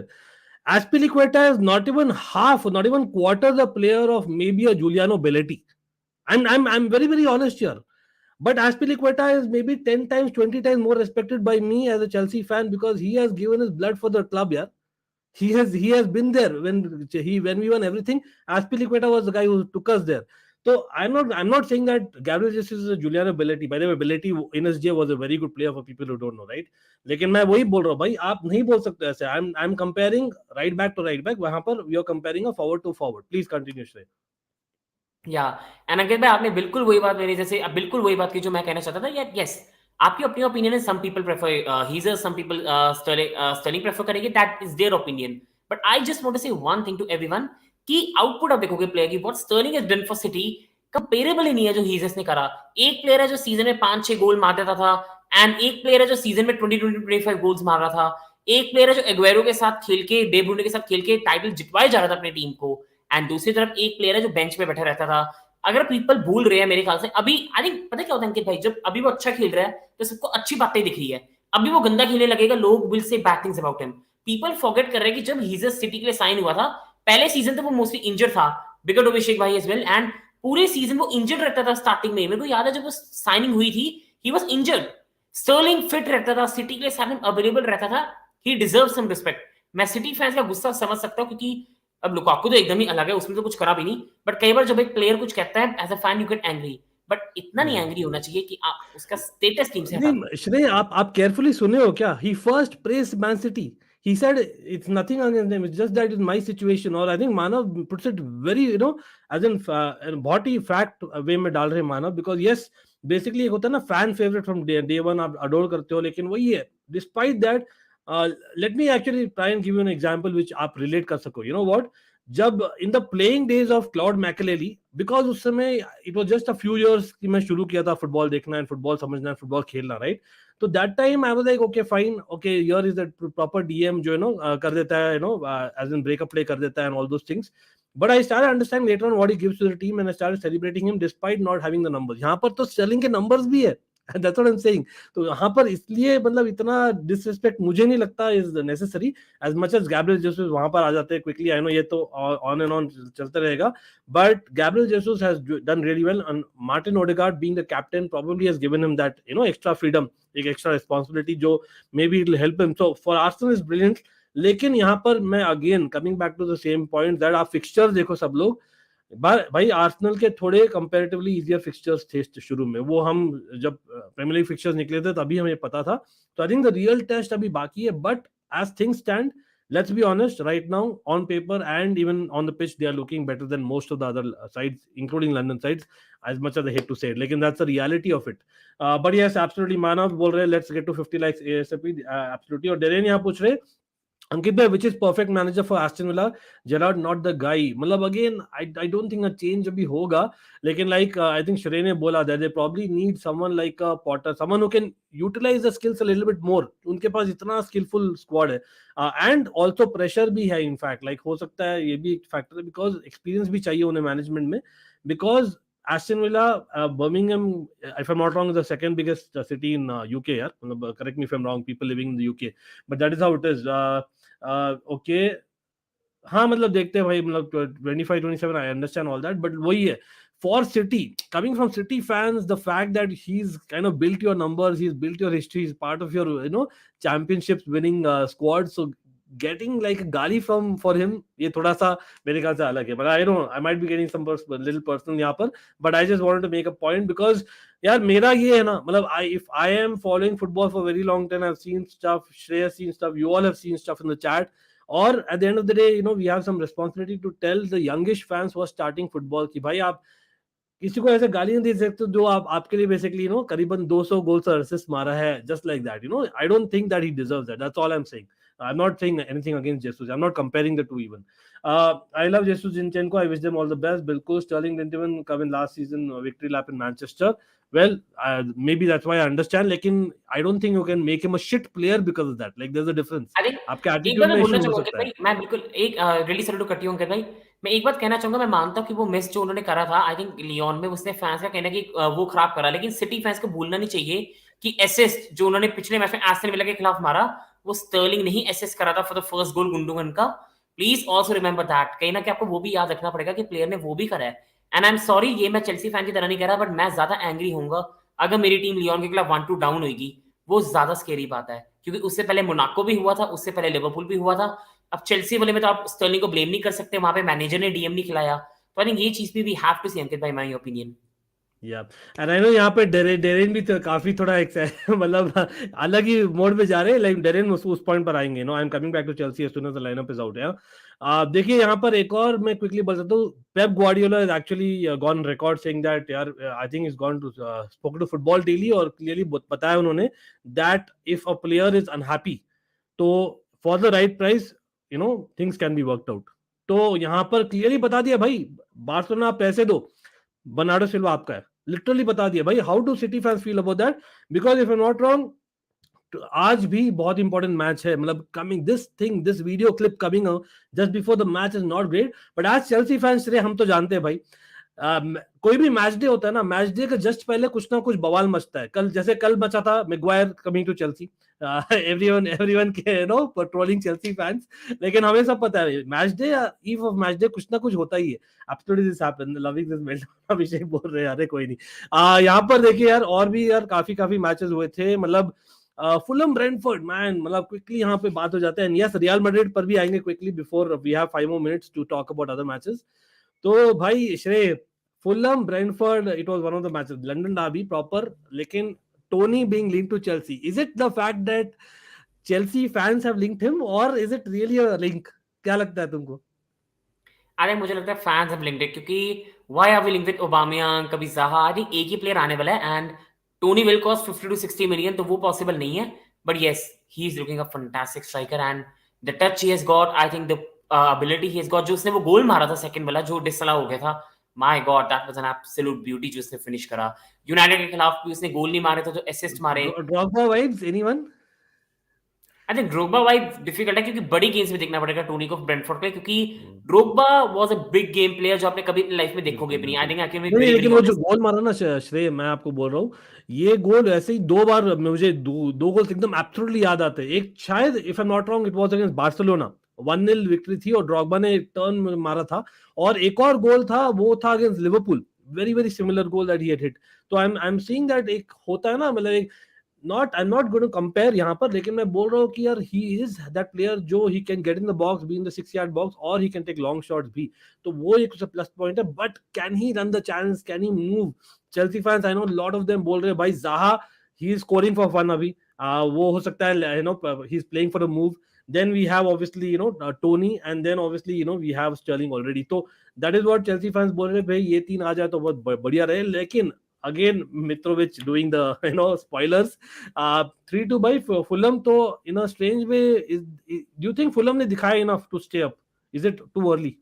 Speaker 1: Aspilicueta is not even half, not even quarter the player of maybe a Giuliano Belletti. I'm very very honest here. But Aspilicueta is maybe 10 times, 20 times more respected by me as a Chelsea fan because he has given his blood for the club. Yeah, he has been there when we won everything. Aspilicueta was the guy who took us there. So I'm not saying that Gabriel Jesus is a Giuliano Belletti. By the way, Belletti in his day was a very good player for people who don't know, right? लेकिन मैं वही बोल रहा हूँ भाई, आप नहीं बोल सकते ऐसे. I'm comparing right back to right back. वहां पर we are comparing a forward to forward. Please continue, Shrey.
Speaker 2: या एंड अंकित भाई आपने बिल्कुल वही बात मेरी जैसे अब बिल्कुल वही बात की जो मैं कहना चाहता था। यस आपकी अपनी ओपिनियन है। Some people prefer Jesus, some people Sterling prefer करेंगे, that is their opinion. But I just want to say one thing to everyone कि आउटपुट आप देखोगे प्लेयर की, what Sterling has done for City comparable ही नहीं है जो हीजर्स ने करा। एक प्लेयर है जो सीजन में 5-6 गोल मार देता था एंड एक प्लेयर है जो सीजन में 20-25 गोल्स मार रहा था। एक प्लेयर है जो एग्वेरो के साथ खेल के, डे ब्रूने के साथ खेल के टाइटल जितवाए जा रहा था अपनी टीम को। एंड दूसरी तरफ एक प्लेयर है जो बेंच पे बैठा रहता था। अगर पीपल भूल रहे हैं मेरे ख्याल से अभी, आई थिंक पता क्या होता है अंकित भाई, जब अभी वो अच्छा खेल रहा है तो सबको अच्छी बातें दिख रही है। अभी वो गंदा खेलने लगेगा, लोग will say bad things about him. People forget कर रहे हैं कि जब हीजर सिटी के लिए साइन हुआ था पहले सीजन तो वो मोस्टली इंजर्ड था, बिकॉज अभिषेक भाई एज वेल, एंड पूरे सीजन वो इंजर्ड रहता था स्टार्टिंग में। मेरे को याद है जब वो साइनिंग हुई थी he was injured. Sterling fit रहता था, सिटी के लिए साइनिंग अवेलेबल रहता था। He deserve some respect. मैं सिटी फैंस का गुस्सा समझ सकता हूं क्योंकि अब लुकाकू तो एकदम ही अलग है, उसमें तो कुछ करा भी नहीं। बट कई बार जब एक प्लेयर कुछ कहता है as a fan you get angry, but इतना नहीं एंग्री होना चाहिए कि आप उसका स्टेटस टीम से हटा दें।
Speaker 1: श्रेय आप केयरफुली सुने हो क्या? He first praised Man City. He said it's nothing against them. It's just that in my situation. और I think Manav puts it very as in बहुत ही fact way में डाल रहे हैं मानव, because yes basically एक होता है ना fan favorite from day one, आप adore करते हो, लेकिन वही है despite that let me actually try and give you an example which आप relate कर सको. You know what? जब in the playing days of Claude Makelele, because उस समय it was just a few years कि मैं शुरू किया था फुटबॉल देखना एंड फुटबॉल समझना एंड फुटबॉल खेलना, राइट? तो that time I was like okay fine, okay here is the proper DM जो कर देता है, एज इन ब्रेकअप प्ले कर देता है and all those things. But I started understanding later on what he gives to the team and I started celebrating him despite not having the numbers. यहाँ पर तो स्टर्लिंग के numbers भी है. That's what I'm saying. तो यहाँ पर इसलिए मतलब इतना डिसरिस्पेक्ट मुझे नहीं लगता is necessary as much as Gabriel Jesus वहां पर आ जाते हैं क्विकली. आई नो ये तो ऑन एंड ऑन चलता रहेगा, but Gabriel Jesus has done really well and Martin Odegaard being the captain probably has given him that extra freedom, एक extra responsibility जो maybe it will help him. So for Arsenal is brilliant. लेकिन यहाँ पर मैं again coming back to the same point that आप fixture देखो सब लोग. भाई आर्सेनल के थोड़े कंपैरेटिवली इजियर फिक्सचर्स थे शुरू में. वो हम जब प्रीमियर लीग फिक्सचर्स निकले थे तभी हमें पता था. तो I think the real test अभी बाकी है. But as things stand, let's be honest, right now on paper and even on the pitch they are looking better than most of the other sides, including London sides, as much as I hate to say it. Like, that's the reality of it. But yes, absolutely Manav bol rahe let's get to 50 likes ASAP. Absolutely. और Darren यहाँ पूछ रहे अंकित भाई which is perfect manager for Aston Villa? Gerrard not the guy. मतलब again I don't think a change अभी होगा, लेकिन like I think Shrey ने बोला that they probably need someone like a Potter, someone who can utilize the skills a little bit more. उनके पास इतना skillful squad है and also pressure भी है. in fact like हो सकता है ये भी एक factor है because experience भी चाहिए उन्हें management में, because Aston Villa, Birmingham, if I'm not wrong, is the second biggest city in UK. यार मतलब correct me if I'm wrong, people living in the UK, but that is how it is. Okay हाँ मतलब देखते हैं भाई, मतलब 25-27 I understand all that, but वही है for City, coming from City fans, the fact that he is kind of built your numbers, he is built your history, is part of your championships winning squad, so getting like गाली from for him ये थोड़ा सा मेरे ख्याल से अलग है. But I know I might be getting some little personal यहाँ पर, but I just wanted to make a point because यार मेरा ये है ना, मतलब if I am following football for very long time, I've seen stuff, Shrey has seen stuff, you all have seen stuff in the chat, और at the end of the day, we have some responsibility to tell the youngish fans who are starting football कि भाई आप किसी को ऐसे गाली नहीं दे सकते जो आपके लिए बेसिकली करीबन 200 गोल्स और असिस्ट मारा है, just like that. I don't think that he deserves that. That's all I am saying. I'm not saying anything against Jesus. I'm not comparing the two even. I love Jesus Zinchenko. I wish them all the best. Bilkul, Sterling didn't even come in last season victory lap in Manchester. Well, maybe that's why I understand. लेकिन I don't think you can make him a shit player because of that. Like there's a difference.
Speaker 2: I think
Speaker 1: आपके
Speaker 2: एक
Speaker 1: attitude
Speaker 2: बात मैं
Speaker 1: में
Speaker 2: बोलना
Speaker 1: issue हो
Speaker 2: चाहूंगा
Speaker 1: सकता है.
Speaker 2: भाई, मैं बिल्कुल एक really sorry to cut you Ankit भाई, मैं एक बात कहना चाहूंगा, मैं मानता हूँ कि वो मिस जो उन्होंने करा था, आई थिंक लियोन में उसने फैंस का कहना कि वो खराब करा, लेकिन सिटी फैंस को भूलना नहीं चाहिए कि एसिस्ट जो उन्होंने पिछले मैच में एस्टन विला के खिलाफ मारा, वो स्टर्लिंग नहीं एसिस्ट करा था for the first goal Gundogan का. Please also remember that. कहीं ना कहीं आपको वो भी याद रखना पड़ेगा कि प्लेयर ने वो भी करा है. एंड आई एम सॉरी, ये मैं चेल्सी फैन की तरह नहीं कह रहा, बट मैं ज्यादा एंग्री होऊंगा अगर मेरी टीम लियोन के खिलाफ 1-2 डाउन होगी. वो ज्यादा स्केरी बात है, क्योंकि उससे पहले मोनाको भी हुआ था, उससे पहले लिवरपूल भी हुआ था. अब चेल्सी वाले में तो आप स्टर्लिंग को ब्लेम नहीं कर सकते, वहां पे मैनेजर ने डीएम नहीं खिलाया. तो आई थिंक ये चीज भी वी हैव टू सी अंकित भाई, माय ओपिनियन.
Speaker 1: या एंड आई नो यहाँ पे डेरेन भी तो काफी थोड़ा मतलब अलग ही मोड में जा रहे हैं. लाइक डेरेन उस पॉइंट पर आएंगे. I am coming back to Chelsea as soon as the lineup is out. देखिए यहाँ पर एक और मैं क्विकली बता दूं. Pep Guardiola is actually gone record saying that यार I think is gone to spoken to Football Daily और क्लियरली बताया उन्होंने that if a player is unhappy तो for the right price things can be worked out. तो यहाँ पर clearly बता दिया भाई, बार्सिलोना आप पैसे दो, बर्नार्डो सिल्वा आपका है. लिटरली बता दिया भाई. How do city fans feel about that? Because if I not wrong, आज भी बहुत इंपॉर्टेंट मैच है. मतलब coming this video clip coming just before the match is not great, but आज चेल्सी फैंस रे हम तो जानते हैं भाई. कोई भी मैच डे होता है ना, मैच डे का जस्ट पहले कुछ ना कुछ बवाल मचता है. कल मचा था Maguire coming to Chelsea. Everyone के ट्रोलिंग चेल्सी फैंस. लेकिन हमें सब पता है मैच डे या ईव ऑफ मैच डे कुछ ना कुछ होता ही है. Absolutely this happened. Loving this meltdown. Abhishek बोल रहे हैं अरे कोई नहीं. यहाँ पर देखिए यार, और भी यार काफी मैचेस हुए थे. मतलब फुलम ब्रेंटफोर्ड मैन, मतलब क्विकली यहाँ पे बात हो जाता है. यस, रियल मैड्रिड पर भी आएंगे quickly before we have 5 more minutes to talk about other matches. तो भाई Shrey, Fulham Brentford, it was one of the matches, London derby proper. लेकिन Toney being linked to Chelsea, is it the fact that Chelsea fans have linked him और is it really a link? क्या लगता है तुमको?
Speaker 2: अरे मुझे लगता है फैंस हैव लिंक्ड इट, क्योंकि why are we linked with ओबामियांग, कभी ज़ाहा, आई थिंक एक ही प्लेयर आने वाला है and Tony will cost 50 to 60 million, तो वो पॉसिबल नहीं है. But yes, he is looking a fantastic striker end the touch he has got, I think the ability he has got. जो उसने वो गोल मारा था सेकंड वाला जो डिसला हो गया था, my God that was an absolute beauty जो उसने फिनिश करा. यूनाइटेड के खिलाफ भी उसने गोल नहीं मारे थे, जो असिस्ट मारे.
Speaker 1: Drogba vibes anyone?
Speaker 2: I think Drogba vibe difficult है, क्योंकि बड़ी गेम्स में देखना पड़ेगा टोनी को ब्रेंटफोर्ड के, क्योंकि Drogba was a big game player जो आपने कभी अपनी लाइफ में देखोगे भी नहीं. I think I can be very
Speaker 1: लेकिन वो जो गोल मारा ना श्रेय, मैं आपको बोल रहा हूँ, ये गोल ऐसे ही 2 बार मुझे दो गोल एकदम एब्सोल्युटली याद आते हैं. एक शायद if I am not wrong it was against Barcelona, 1-0 victory थी और ड्रॉगबा ने टर्न मारा था. और एक और गोल था, वो था against Liverpool, very similar goal that he had hit. तो आई एम सीइंग दैट एक होता है ना, मतलब एक I am not going to compare यहाँ पर, लेकिन मैं बोल रहा हूँ कि यार ही इज दैट प्लेयर जो he can get in the box, be in the 6 yard box, और he can take long shots भी. तो वो एक प्लस पॉइंट है. But can he run the chance, can he move? Chelsea fans I know lot of them बोल रहे हैं भाई Zaha he is scoring for fun अभी. वो हो सकता है he is playing for a move. Then we have obviously Tony, and then obviously we have Sterling already. So that is what Chelsea fans बोल रहे हैं भाई, ये 3 आ जाए तो बहुत बढ़िया रहे. लेकिन again Mitrovic doing the spoilers. 3-2 by Fulham. तो in a strange way, do you think Fulham ने दिखाया enough to stay up? Is it too early?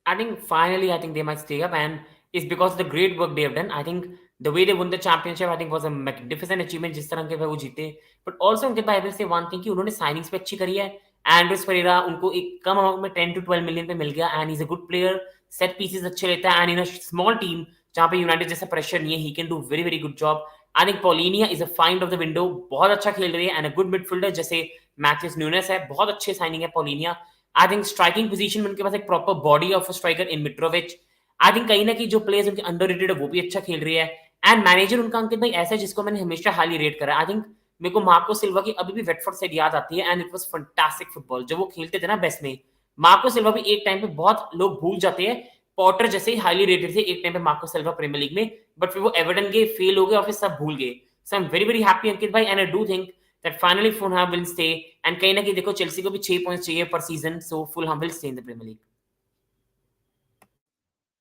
Speaker 2: I think finally, I think they might stay up, and it's because of the great work they have done. I think the way they won the championship, I think was a magnificent achievement. जिस तरह के वो जीते, but also उनके पास से one thing कि उन्होंने signings पे अच्छी करी है. एंड्रेस पेरेरा उनको एक कम अमाउंट में 10 to 12 million पे मिल गया, and he's a good player. Set pieces अच्छे लेता है, and in a small team जहाँ पे यूनाइटेड जैसा प्रेशर नहीं है, he can do very good job. I think Paulinia is a find of the window. बहुत अच्छा खेल रही है, and a good midfielder जैसे मैथ्यूस न्यूनेस है, बहुत अच्छे साइनिंग है Paulinia. I think striking position में उनके पास एक proper body of striker in Mitrovic. I think कहीं ना कहीं जो प्लेयर्स उनके अंडररेटेड है वो भी अच्छा खेल रही है. एंड मैनेजर उनका अंकित भाई ऐसा है जिसको मैंने हमेशा हाईली रेट करा. आई थिंक मेरे को मार्को सिल्वा की अभी भी वेटफोर्ड साइड याद आती है, and it was fantastic football जब वो खेलते थे ना बेस्ट में. मार्को सिल्वा भी एक टाइम पे बहुत लोग भूल जाते हैं, पॉटर जैसे ही हाईली रेटेड थे एक टाइम पे मार्को सिल्वा प्रीमियर लीग में, बट फिर वो एवर्टन के फेल हो गए और फिर सब भूल गए. सो आई एम वेरी हैप्पी अंकित भाई, and I do think that finally Fulham will stay, and कहीं ना कहीं देखो चेल्सी को भी 6 points चाहिए per season, so Fulham will stay in the Premier League.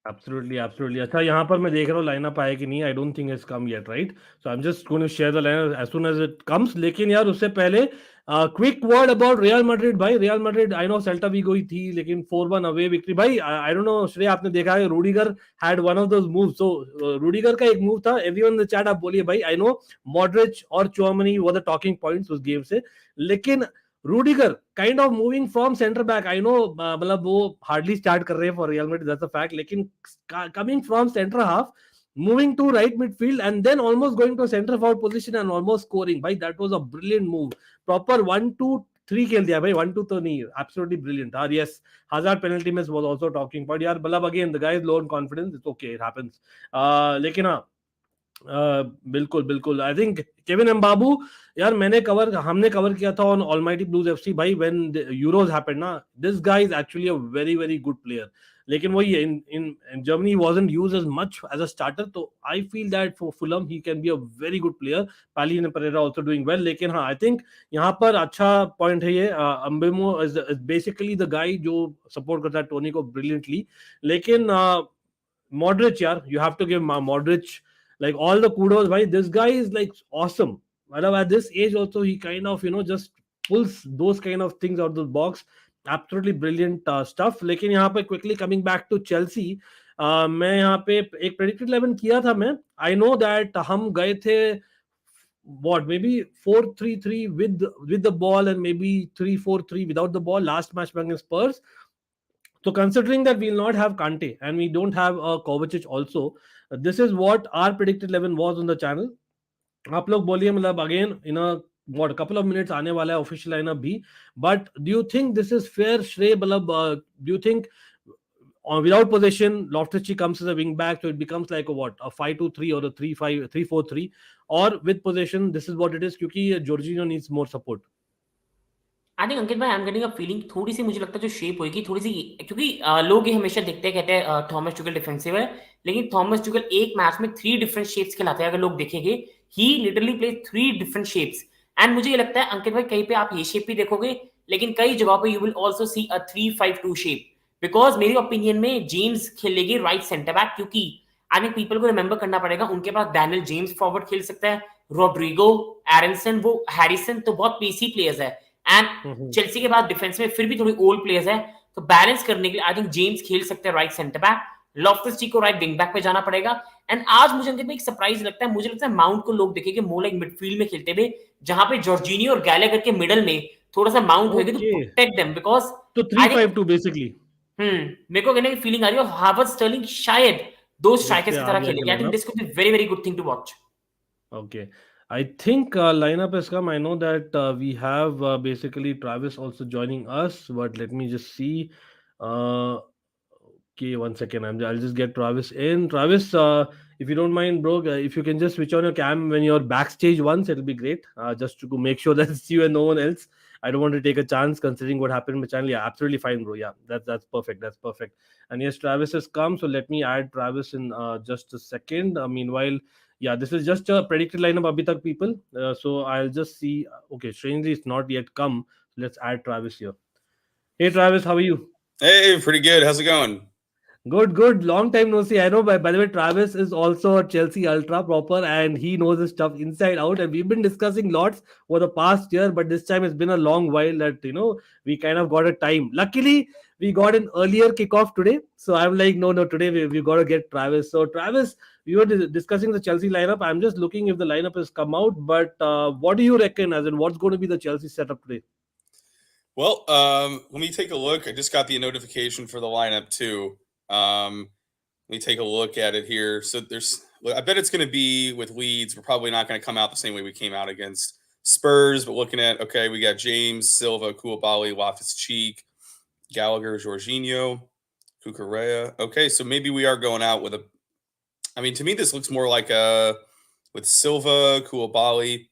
Speaker 1: Absolutely, absolutely. अच्छा, यहाँ पर मैं देख रहा हूँ लाइनअप आया कि नहीं. I don't think it's come yet, right? So I am just going to share the lineup as soon as it comes. लेकिन यार उससे पहले quick word about Real Madrid. भाई Real Madrid, I know Celta Vigo ही थी, लेकिन 4-1 away victory. भाई I don't know श्रेय, आपने देखा है Rudiger had one of those moves. So Rudiger का एक मूव था, एवरीवन इन द चैट आप बोलिए भाई. आई नो मॉड्रिच और Tchouameni were the talking points उस गेम से, लेकिन Rudiger kind of moving from centre back. I know मतलब वो हार्डली स्टार्ट कर रहे हैं for Real Madrid, that's a fact, लेकिन coming from centre half, moving to right midfield and then almost going to center forward position and almost scoring. Bhai, that was a brilliant move. Proper 1-2-3 खेल दिया भाई. 1-2 तो नहीं, absolutely brilliant. Yes, Hazard penalty miss was also talking, but यार मतलब again the guy is low in confidence. It's okay, it happens. लेकिन हाँ, बिल्कुल बिल्कुल. आई थिंक केविन एम्बाबू, यार हमने कवर किया था ऑन ऑलमाइटी ब्लूज एफसी भाई व्हेन यूरोज हैपेंड ना. This guy is actually a very very good player, लेकिन वही है in Germany wasn't used as much as a starter. तो I feel that for Fulham he can be a very good player. Palhinha and Pereira also doing well. लेकिन हाँ, I think यहाँ पर अच्छा point है ये. अंबेमो इज बेसिकली द गाय जो support करता है टोनी को ब्रिलियंटली. लेकिन Modric, यार, you have to give Modric like all the kudos. Bhai, this guy is like awesome. At this age also, he kind of just pulls those kind of things out of the box. Absolutely brilliant stuff. लेकिन यहाँ पे quickly coming back to Chelsea, मैं यहाँ पे एक predicted 11 किया था मैं. I know that हम गए थे what maybe 4-3-3 with the ball and maybe 3-4-3 without the ball last match against Spurs. So considering that we'll not have Kante and we don't have Kovacic also, this is what our predicted 11 was on the channel. आप लोग बोलिए, मतलब again in a couple of minutes आने वाला है official lineup भी. But do you think this is fair, Shrey? मतलब do you think without possession Loftus-Cheek comes as a wing back, so it becomes like a 5-2-3 or a 3-4-3, or with possession this is what it is क्योंकि Jorginho needs more support?
Speaker 2: I think Ankit भाई, I am getting a feeling थोड़ी सी, मुझे लगता है जो shape होगी थोड़ी सी, क्योंकि लोग ये हमेशा देखते हैं, कहते हैं थॉमस टुचेल डिफेंसिव है, लेकिन थॉमस टुचेल एक मैच में 3 डिफरेंट शेप्स खिलाते हैं. अगर लोग देखेंगे, he literally play 3 different shapes. And मुझे ये लगता है अंकित भाई, कहीं पे आप ये शेप भी देखोगे, लेकिन कई जगह पे you will also C a 3-5-2 shape. Because मेरी ओपिनियन में जेम्स खेलेगी राइट सेंटर बैक, क्योंकि आई थिंक पीपल को रिमेंबर करना पड़ेगा, उनके पास डैनियल जेम्स फॉरवर्ड खेल सकता है, रोड्रिगो, एरनसन, वो हैरिसन, तो बहुत पीसी प्लेयर्स है. एंड चेल्सी के बाद डिफेंस में फिर भी थोड़ी ओल्ड प्लेयर्स है, तो बैलेंस करने के लिए आई थिंक जेम्स खेल सकते हैं राइट सेंटर बैक, लॉफ्टस-चीक को राइट विंग बैक पे जाना पड़ेगा. एंड आज मुझे अंकित में एक सरप्राइज लगता है, मुझे लगता है माउंट को लोग देखेंगे मोर लाइक मिडफील्ड में खेलते हुए, जहां पे जॉर्जिनियो और गैलेगर के मिडल में थोड़ा सा माउंट होएगा टू प्रोटेक्ट देम. बिकॉज
Speaker 1: तो 3-5-2 बेसिकली.
Speaker 2: मेरे को कहने की फीलिंग आ रही है हार्वर्ड स्टर्लिंग शायद 2 स्ट्राइकर्स की तरह खेलेंगे. I think this could be very very good thing to watch.
Speaker 1: Okay, I think lineup has come. I know that we have basically Travis also joining us, but let me just see. Okay, 1 second. I'll just get Travis in. Travis, if you don't mind, bro, if you can just switch on your cam when you're backstage once, it'll be great. Just to make sure that it's you and no one else. I don't want to take a chance considering what happened in my channel. Yeah, absolutely fine, bro. Yeah, that's perfect. That's perfect. And yes, Travis has come. So let me add Travis in just a second. Meanwhile, yeah, this is just a predicted lineup abhi tak, people. So I'll just see. Okay, strangely, it's not yet come. Let's add Travis here. Hey, Travis, how are you?
Speaker 3: Hey, pretty good. How's it going?
Speaker 1: Good. Long time no see. I know, by the way, Travis is also a Chelsea ultra proper and he knows his stuff inside out. And we've been discussing lots over the past year, but this time it's been a long while that, we kind of got a time. Luckily, we got an earlier kickoff today. So I'm like, no, today we got to get Travis. So Travis, we were discussing the Chelsea lineup. I'm just looking if the lineup has come out, but what do you reckon, as in what's going to be the Chelsea setup today?
Speaker 3: Well, let me take a look. I just got the notification for the lineup too. Let me take a look at it here. So I bet it's going to be with Leeds. We're probably not going to come out the same way we came out against Spurs, but looking at, okay, we got James, Silva, Koulibaly, Loftus-Cheek, Gallagher, Jorginho, Cucurella. Okay, so maybe we are going out with to me, this looks more like with Silva, Koulibaly.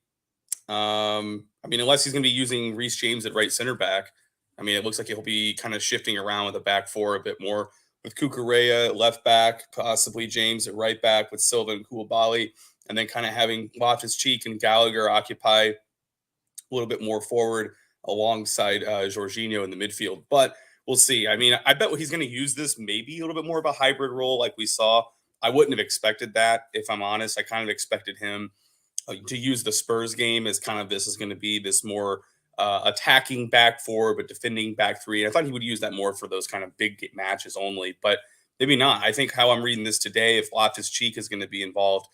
Speaker 3: Unless he's going to be using Reece James at right center back. It looks like he'll be kind of shifting around with the back four a bit more, with Cucurella at left back, possibly James at right back with Silva and Koulibaly, and then kind of having Loftus-Cheek and Gallagher occupy a little bit more forward alongside Jorginho in the midfield. But we'll see. I mean, I bet he's going to use this maybe a little bit more of a hybrid role like we saw. I wouldn't have expected that, if I'm honest. I kind of expected him to use the Spurs game as kind of this is going to be this more attacking back four, but defending back three. And I thought he would use that more for those kind of big matches only, but maybe not. I think how I'm reading this today, if Loftus-Cheek is going to be involved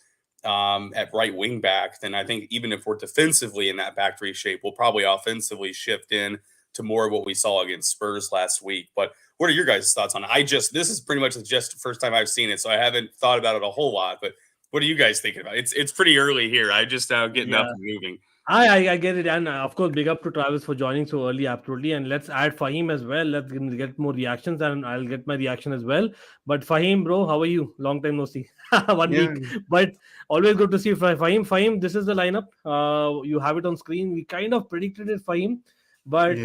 Speaker 3: at right wing back, then I think even if we're defensively in that back three shape, we'll probably offensively shift in to more of what we saw against Spurs last week. But what are your guys' thoughts on it? This is pretty much just the first time I've seen it, so I haven't thought about it a whole lot, but what are you guys thinking about? It's pretty early here. I just getting up and moving.
Speaker 1: I get it, and of course, big up to Travis for joining so early, absolutely. And let's add Fahim as well. Let's get more reactions, and I'll get my reaction as well. But Fahim, bro, how are you? Long time no see. 1 week, but always good to see you, Fahim. Fahim, this is the lineup. You have it on screen. We kind of predicted it, Fahim. But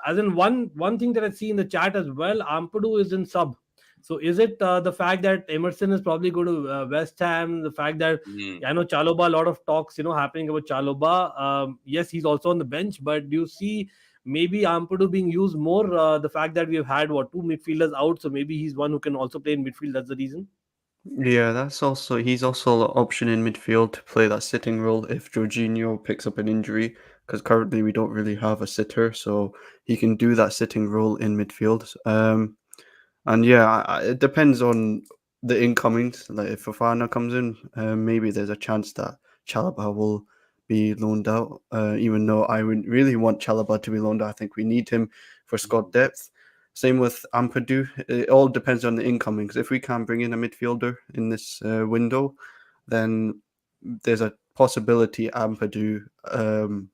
Speaker 1: as in one thing that I see in the chat as well, Ampadu is in sub. So is it the fact that Emerson is probably going to West Ham? The fact that I know Chalobah, a lot of talks happening about Chalobah. Yes, he's also on the bench, but do you see maybe Ampadu being used more? The fact that we've had 2 midfielders out, so maybe he's one who can also play in midfield. That's the reason.
Speaker 4: Yeah, he's also an option in midfield to play that sitting role if Jorginho picks up an injury, because currently we don't really have a sitter, so he can do that sitting role in midfield. And yeah, it depends on the incomings. Like if Fofana comes in, maybe there's a chance that Chalobah will be loaned out. Even though I would really want Chalobah to be loaned out, I think we need him for squad depth. Same with Ampadu. It all depends on the incomings. If we can bring in a midfielder in this window, then there's a possibility Ampadu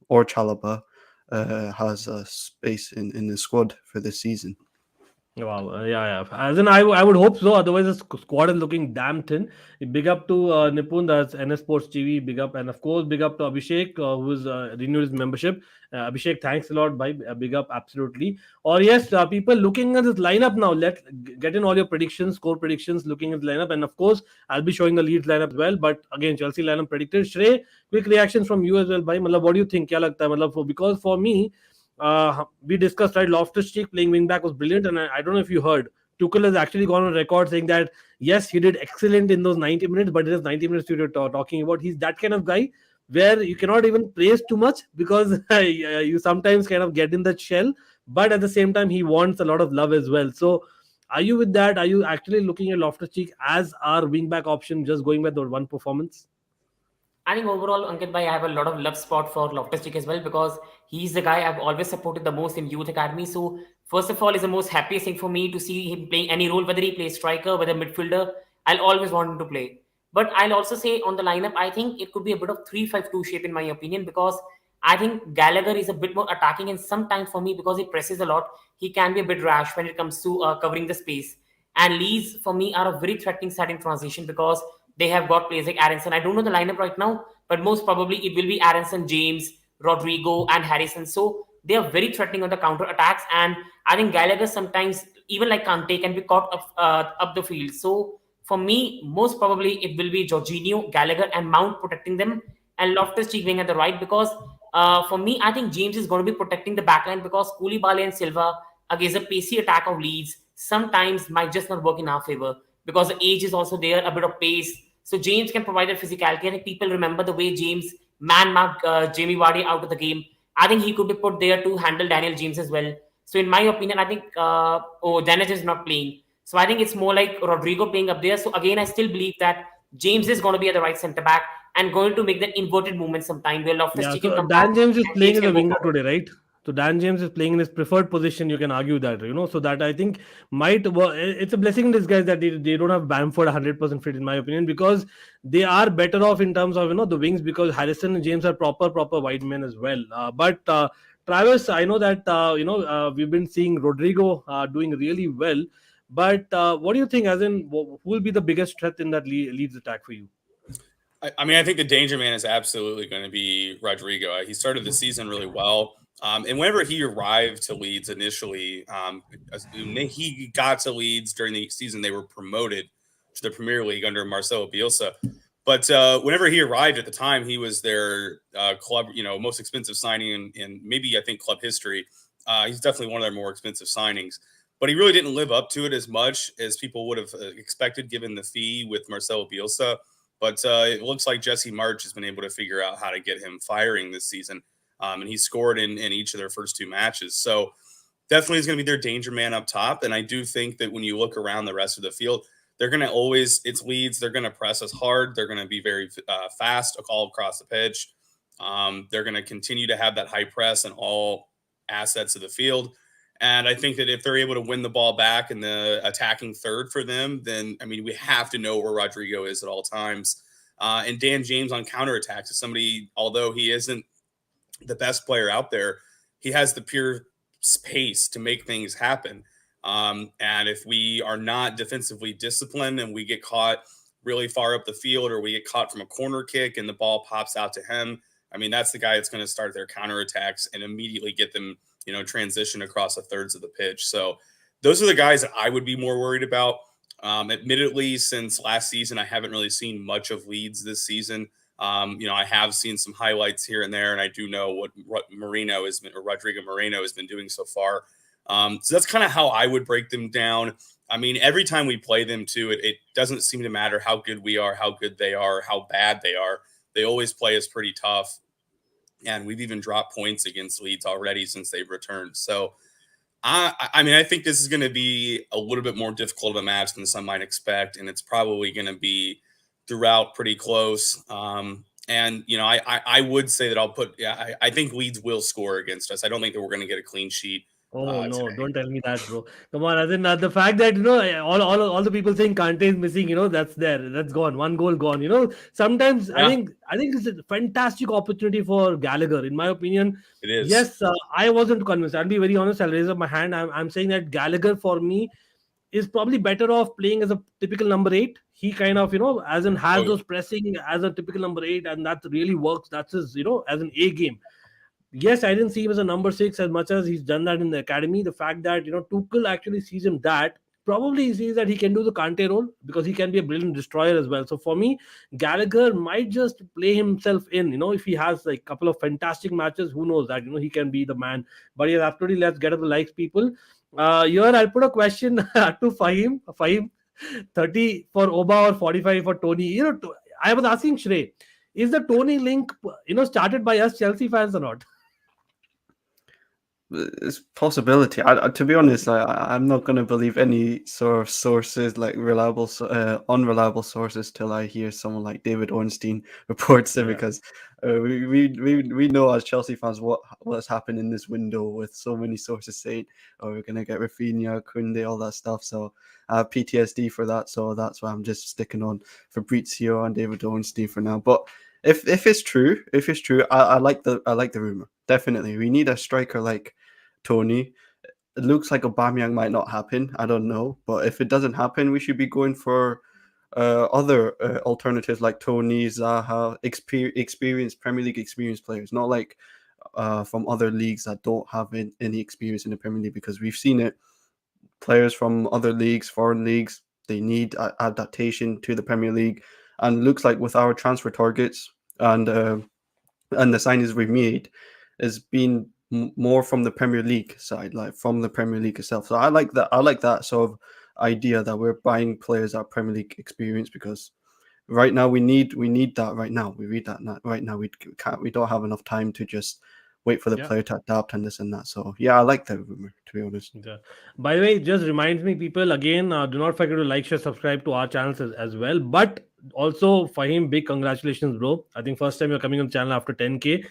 Speaker 4: or Chalobah has a space in the squad for this season.
Speaker 1: Wow, yeah. As in, I would hope so. Otherwise, the squad is looking damn thin. Big up to Nipun, that's NS Sports TV. Big up, and of course, big up to Abhishek, who's renewed his membership. Abhishek, thanks a lot. Bye. Big up, absolutely. Or yes, people looking at this lineup now. Let's get in all your predictions, score predictions. Looking at the lineup, and of course, I'll be showing the Leeds lineup as well. But again, Chelsea lineup predicted. Shrey, quick reactions from you as well. Bye. What do you think? Kya lagta hai? Because for me. We discussed, right, Loftus-Cheek playing wing back was brilliant, and I don't know if you heard, Tuchel has actually gone on record saying that yes, he did excellent in those 90 minutes, but it is 90 minutes you're talking about. He's that kind of guy where you cannot even praise too much because you sometimes kind of get in that shell, but at the same time he wants a lot of love as well. So are you with that? Are you actually looking at Loftus-Cheek as our wing back option, just going by the one performance?
Speaker 2: I think overall, Ankit bhai, I have a lot of love spot for Loftus-Cheek as well, because he's the guy I've always supported the most in youth academy. So first of all, it's the most happiest thing for me to see him playing any role, whether he plays striker, whether midfielder. I'll always want him to play. But I'll also say on the lineup, I think it could be a bit of 3-5-2 shape in my opinion, because I think Gallagher is a bit more attacking, and sometimes for me, because he presses a lot, he can be a bit rash when it comes to covering the space. And Leeds, for me, are a very threatening side in transition because they have got players like Aronson. I don't know the lineup right now, but most probably it will be Aronson, James, Rodrigo, and Harrison. So they are very threatening on the counter attacks. And I think Gallagher sometimes, even like Kante, can be caught up the field. So for me, most probably it will be Jorginho, Gallagher, and Mount protecting them, and Loftus-Cheek being at the right. Because for me, I think James is going to be protecting the backline, because Koulibaly and Silva against a pacey attack of Leeds sometimes might just not work in our favor, because the age is also there, a bit of pace. So James can provide that physicality. I think people remember the way James man-marked Jamie Vardy out of the game. I think he could be put there to handle Daniel James as well. So in my opinion, I think Janet is not playing. So I think it's more like Rodrigo playing up there. So again, I still believe that James is going to be at the right centre-back and going to make that inverted movement sometime where Loftus-Cheek can come back.
Speaker 1: Dan James is playing in the winger today, right? So Dan James is playing in his preferred position. You can argue that, so that I think might work. It's a blessing in disguise that they don't have Bamford 100% fit, in my opinion, because they are better off in terms of, the wings, because Harrison and James are proper wide men as well. But Travis, I know that, we've been seeing Rodrigo doing really well. But what do you think, as in, who will be the biggest threat in that Leeds attack for you?
Speaker 3: I mean, I think the danger man is absolutely going to be Rodrigo. He started the season really well. And whenever he arrived to Leeds initially, he got to Leeds during the season they were promoted to the Premier League under Marcelo Bielsa. But whenever he arrived at the time, he was their club, most expensive signing in maybe, I think, club history. He's definitely one of their more expensive signings. But he really didn't live up to it as much as people would have expected given the fee with Marcelo Bielsa. But it looks like Jesse March has been able to figure out how to get him firing this season. And he scored in each of their first 2 matches. So definitely is going to be their danger man up top. And I do think that when you look around the rest of the field, they're going to always, it's Leeds, they're going to press us hard. They're going to be very fast all across the pitch. They're going to continue to have that high press in all assets of the field. And I think that if they're able to win the ball back in the attacking third for them, then, I mean, we have to know where Rodrigo is at all times. And Dan James on counterattacks is somebody, although he isn't the best player out there, he has the pure pace to make things happen. And if we are not defensively disciplined and we get caught really far up the field, or we get caught from a corner kick and the ball pops out to him, I mean, that's the guy that's going to start their counterattacks and immediately get them, transition across the thirds of the pitch. So those are the guys that I would be more worried about. Admittedly, since last season, I haven't really seen much of Leeds this season. I have seen some highlights here and there, and I do know what Rodrigo Moreno has been doing so far. So that's kind of how I would break them down. I mean, every time we play them too, it doesn't seem to matter how good we are, how good they are, how bad they are. They always play us pretty tough. And we've even dropped points against Leeds already since they've returned. So, I think this is going to be a little bit more difficult of a match than some might expect. And it's probably going to be throughout pretty close. I would say that I think Leeds will score against us. I don't think that we're going to get a clean sheet.
Speaker 1: Oh no! Today. Don't tell me that, bro. Come on, as in the fact that all the people saying Kante is missing, that's gone. 1 goal gone. Sometimes I think it's a fantastic opportunity for Gallagher. In my opinion,
Speaker 3: it is.
Speaker 1: Yes, I wasn't convinced. I'll be very honest. I'll raise up my hand. I'm saying that Gallagher for me is probably better off playing as a typical number 8. He kind of has those pressing as a typical number 8, and that really works. That's his as an A game. Yes, I didn't see him as a number 6 as much as he's done that in the academy. The fact that, Tuchel actually sees him probably he sees that he can do the Kante role because he can be a brilliant destroyer as well. So for me, Gallagher might just play himself in, if he has like a couple of fantastic matches, who knows that, he can be the man. But yeah, absolutely, let's get up the likes, people. Here, I'll put a question to Fahim. Fahim, 30 for Oba or 45 for Tony. I was asking Shrey, is the Tony link, started by us Chelsea fans or not?
Speaker 4: It's possibility. To be honest, I'm not going to believe any sort of sources, like unreliable sources, till I hear someone like David Ornstein reports it, because we know as Chelsea fans what's happened in this window with so many sources saying, "Oh, we're going to get Rafinha, Kunde, all that stuff." So I have PTSD for that. So that's why I'm just sticking on Fabrizio and David Ornstein for now. But if it's true, I like the rumor. Definitely, we need a striker like Tony. It looks like Aubameyang might not happen. I don't know, but if it doesn't happen, we should be going for other alternatives like Tony, Zaha, experienced Premier League experienced players, not like from other leagues that don't have any experience in the Premier League, because we've seen it. Players from other leagues, foreign leagues, they need adaptation to the Premier League, and looks like with our transfer targets and the signings we've made, has been more from the Premier League side, like from the Premier League itself. So I like that sort of idea that we're buying players that are Premier League experience, because right now we need that right now. We read that right now. We don't have enough time to just wait for the player to adapt and this and that. So yeah, I like that rumor, to be honest.
Speaker 1: Yeah. By the way, it just reminds me, people, again, do not forget to like, share, subscribe to our channels as well. But also, Fahim, big congratulations, bro. I think first time you're coming on the channel after 10K.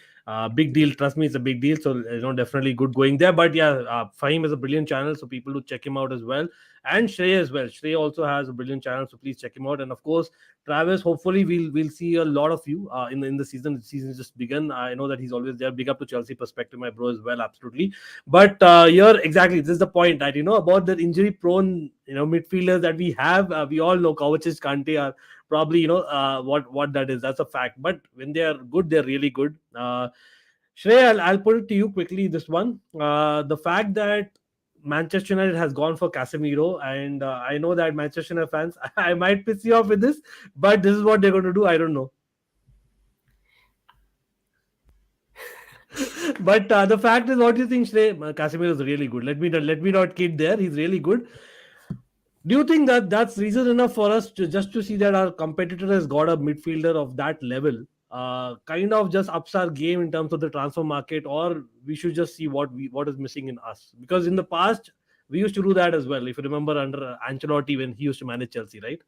Speaker 1: Big deal. Trust me, it's a big deal. So, definitely good going there. But yeah, Fahim is a brilliant channel, so people do check him out as well. And Shrey as well. Shrey also has a brilliant channel, so please check him out. And of course, Travis, hopefully we'll see a lot of you in the season. The season just begun. I know that he's always there. Big up to Chelsea perspective, my bro, as well. Absolutely. But here, exactly, this is the point that, about the injury-prone, midfielders that we have. We all know Kovacic, Kante are probably, what that is. That's a fact. But when they are good, they're really good. Shrey, I'll put it to you quickly, this one. The fact that Manchester United has gone for Casemiro, and I know that Manchester United fans, I might piss you off with this, but this is what they're going to do. I don't know. But the fact is, what do you think, Shrey? Casemiro is really good. Let me not kid there. He's really good. Do you think that that's reason enough for us to just to see that our competitor has got a midfielder of that level? Kind of just ups our game in terms of the transfer market, or we should just see what is missing in us? Because in the past we used to do that as well. If you remember under Ancelotti when he used to manage Chelsea, right?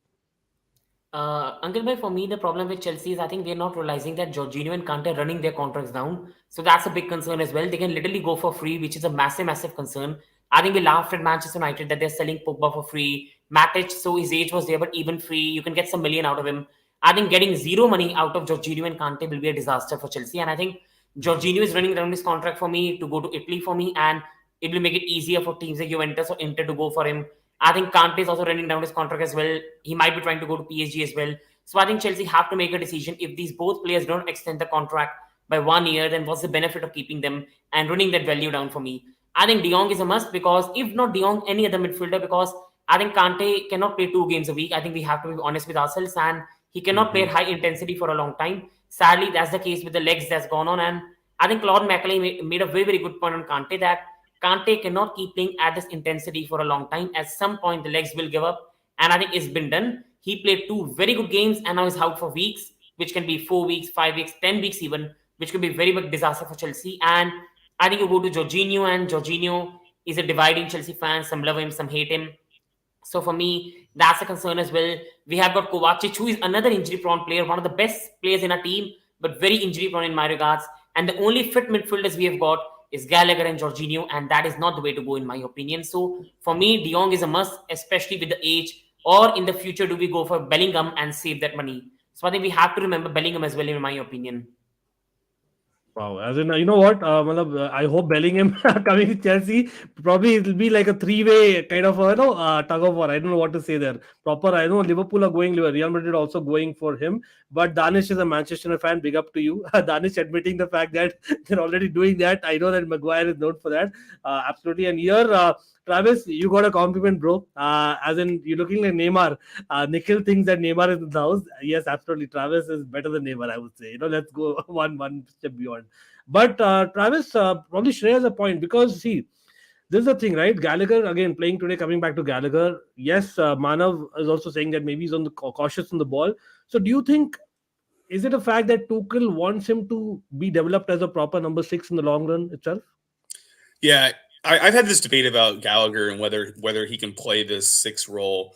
Speaker 2: Uncle Bhai, for me, the problem with Chelsea is I think they're not realizing that Jorginho and Kante are running their contracts down. So that's a big concern as well. They can literally go for free, which is a massive, massive concern. I think we laughed at Manchester United that they're selling Pogba for free. Matic, so his age was there, but even free, you can get some million out of him. I think getting zero money out of Jorginho and Kante will be a disaster for Chelsea. And I think Jorginho is running down his contract for me to go to Italy for me, and it will make it easier for teams like Juventus or Inter to go for him. I think Kante is also running down his contract as well. He might be trying to go to PSG as well. So I think Chelsea have to make a decision. If these both players don't extend the contract by 1 year, then what's the benefit of keeping them and running that value down for me? I think De Jong is a must, because if not De Jong, any other midfielder, because I think Kante cannot play 2 games a week. I think we have to be honest with ourselves, and he cannot play at high intensity for a long time. Sadly, that's the case with the legs that's gone on. And I think Claude Macaulay made a very, very good point on Kante, that Kante cannot keep playing at this intensity for a long time. At some point, the legs will give up. And I think it's been done. He played 2 very good games and now is out for weeks, which can be 4 weeks, 5 weeks, 10 weeks even, which could be very big disaster for Chelsea. And I think you go to Jorginho, and Jorginho is a dividing Chelsea fans. Some love him, some hate him. So for me, that's a concern as well. We have got Kovacic, who is another injury-prone player, one of the best players in our team, but very injury-prone in my regards. And the only fit midfielders we have got is Gallagher and Jorginho, and that is not the way to go in my opinion. So for me, De Jong is a must, especially with the age. Or in the future, do we go for Bellingham and save that money? So I think we have to remember Bellingham as well, in my opinion.
Speaker 1: Wow, as in, you know what? I hope Bellingham coming to Chelsea, probably it will be like a 3-way kind of tug of war. I don't know what to say there. Proper, I know Liverpool are going, Real Madrid also going for him. But Danish is a Manchester United fan. Big up to you, Danish, admitting the fact that they're already doing that. I know that Maguire is known for that. Absolutely, and here. Travis, you got a compliment, bro. As in, you're looking like Neymar. Nikhil thinks that Neymar is in the house. Yes, absolutely. Travis is better than Neymar, I would say. Let's go one step beyond. But Travis, probably Shreya has a point, because see, this is the thing, right? Gallagher again playing today. Coming back to Gallagher, yes, Manav is also saying that maybe he's on the cautious on the ball. So, do you think? Is it a fact that Tuchel wants him to be developed as a proper number 6 in the long run itself?
Speaker 3: Yeah. I've had this debate about Gallagher and whether he can play this 6 role.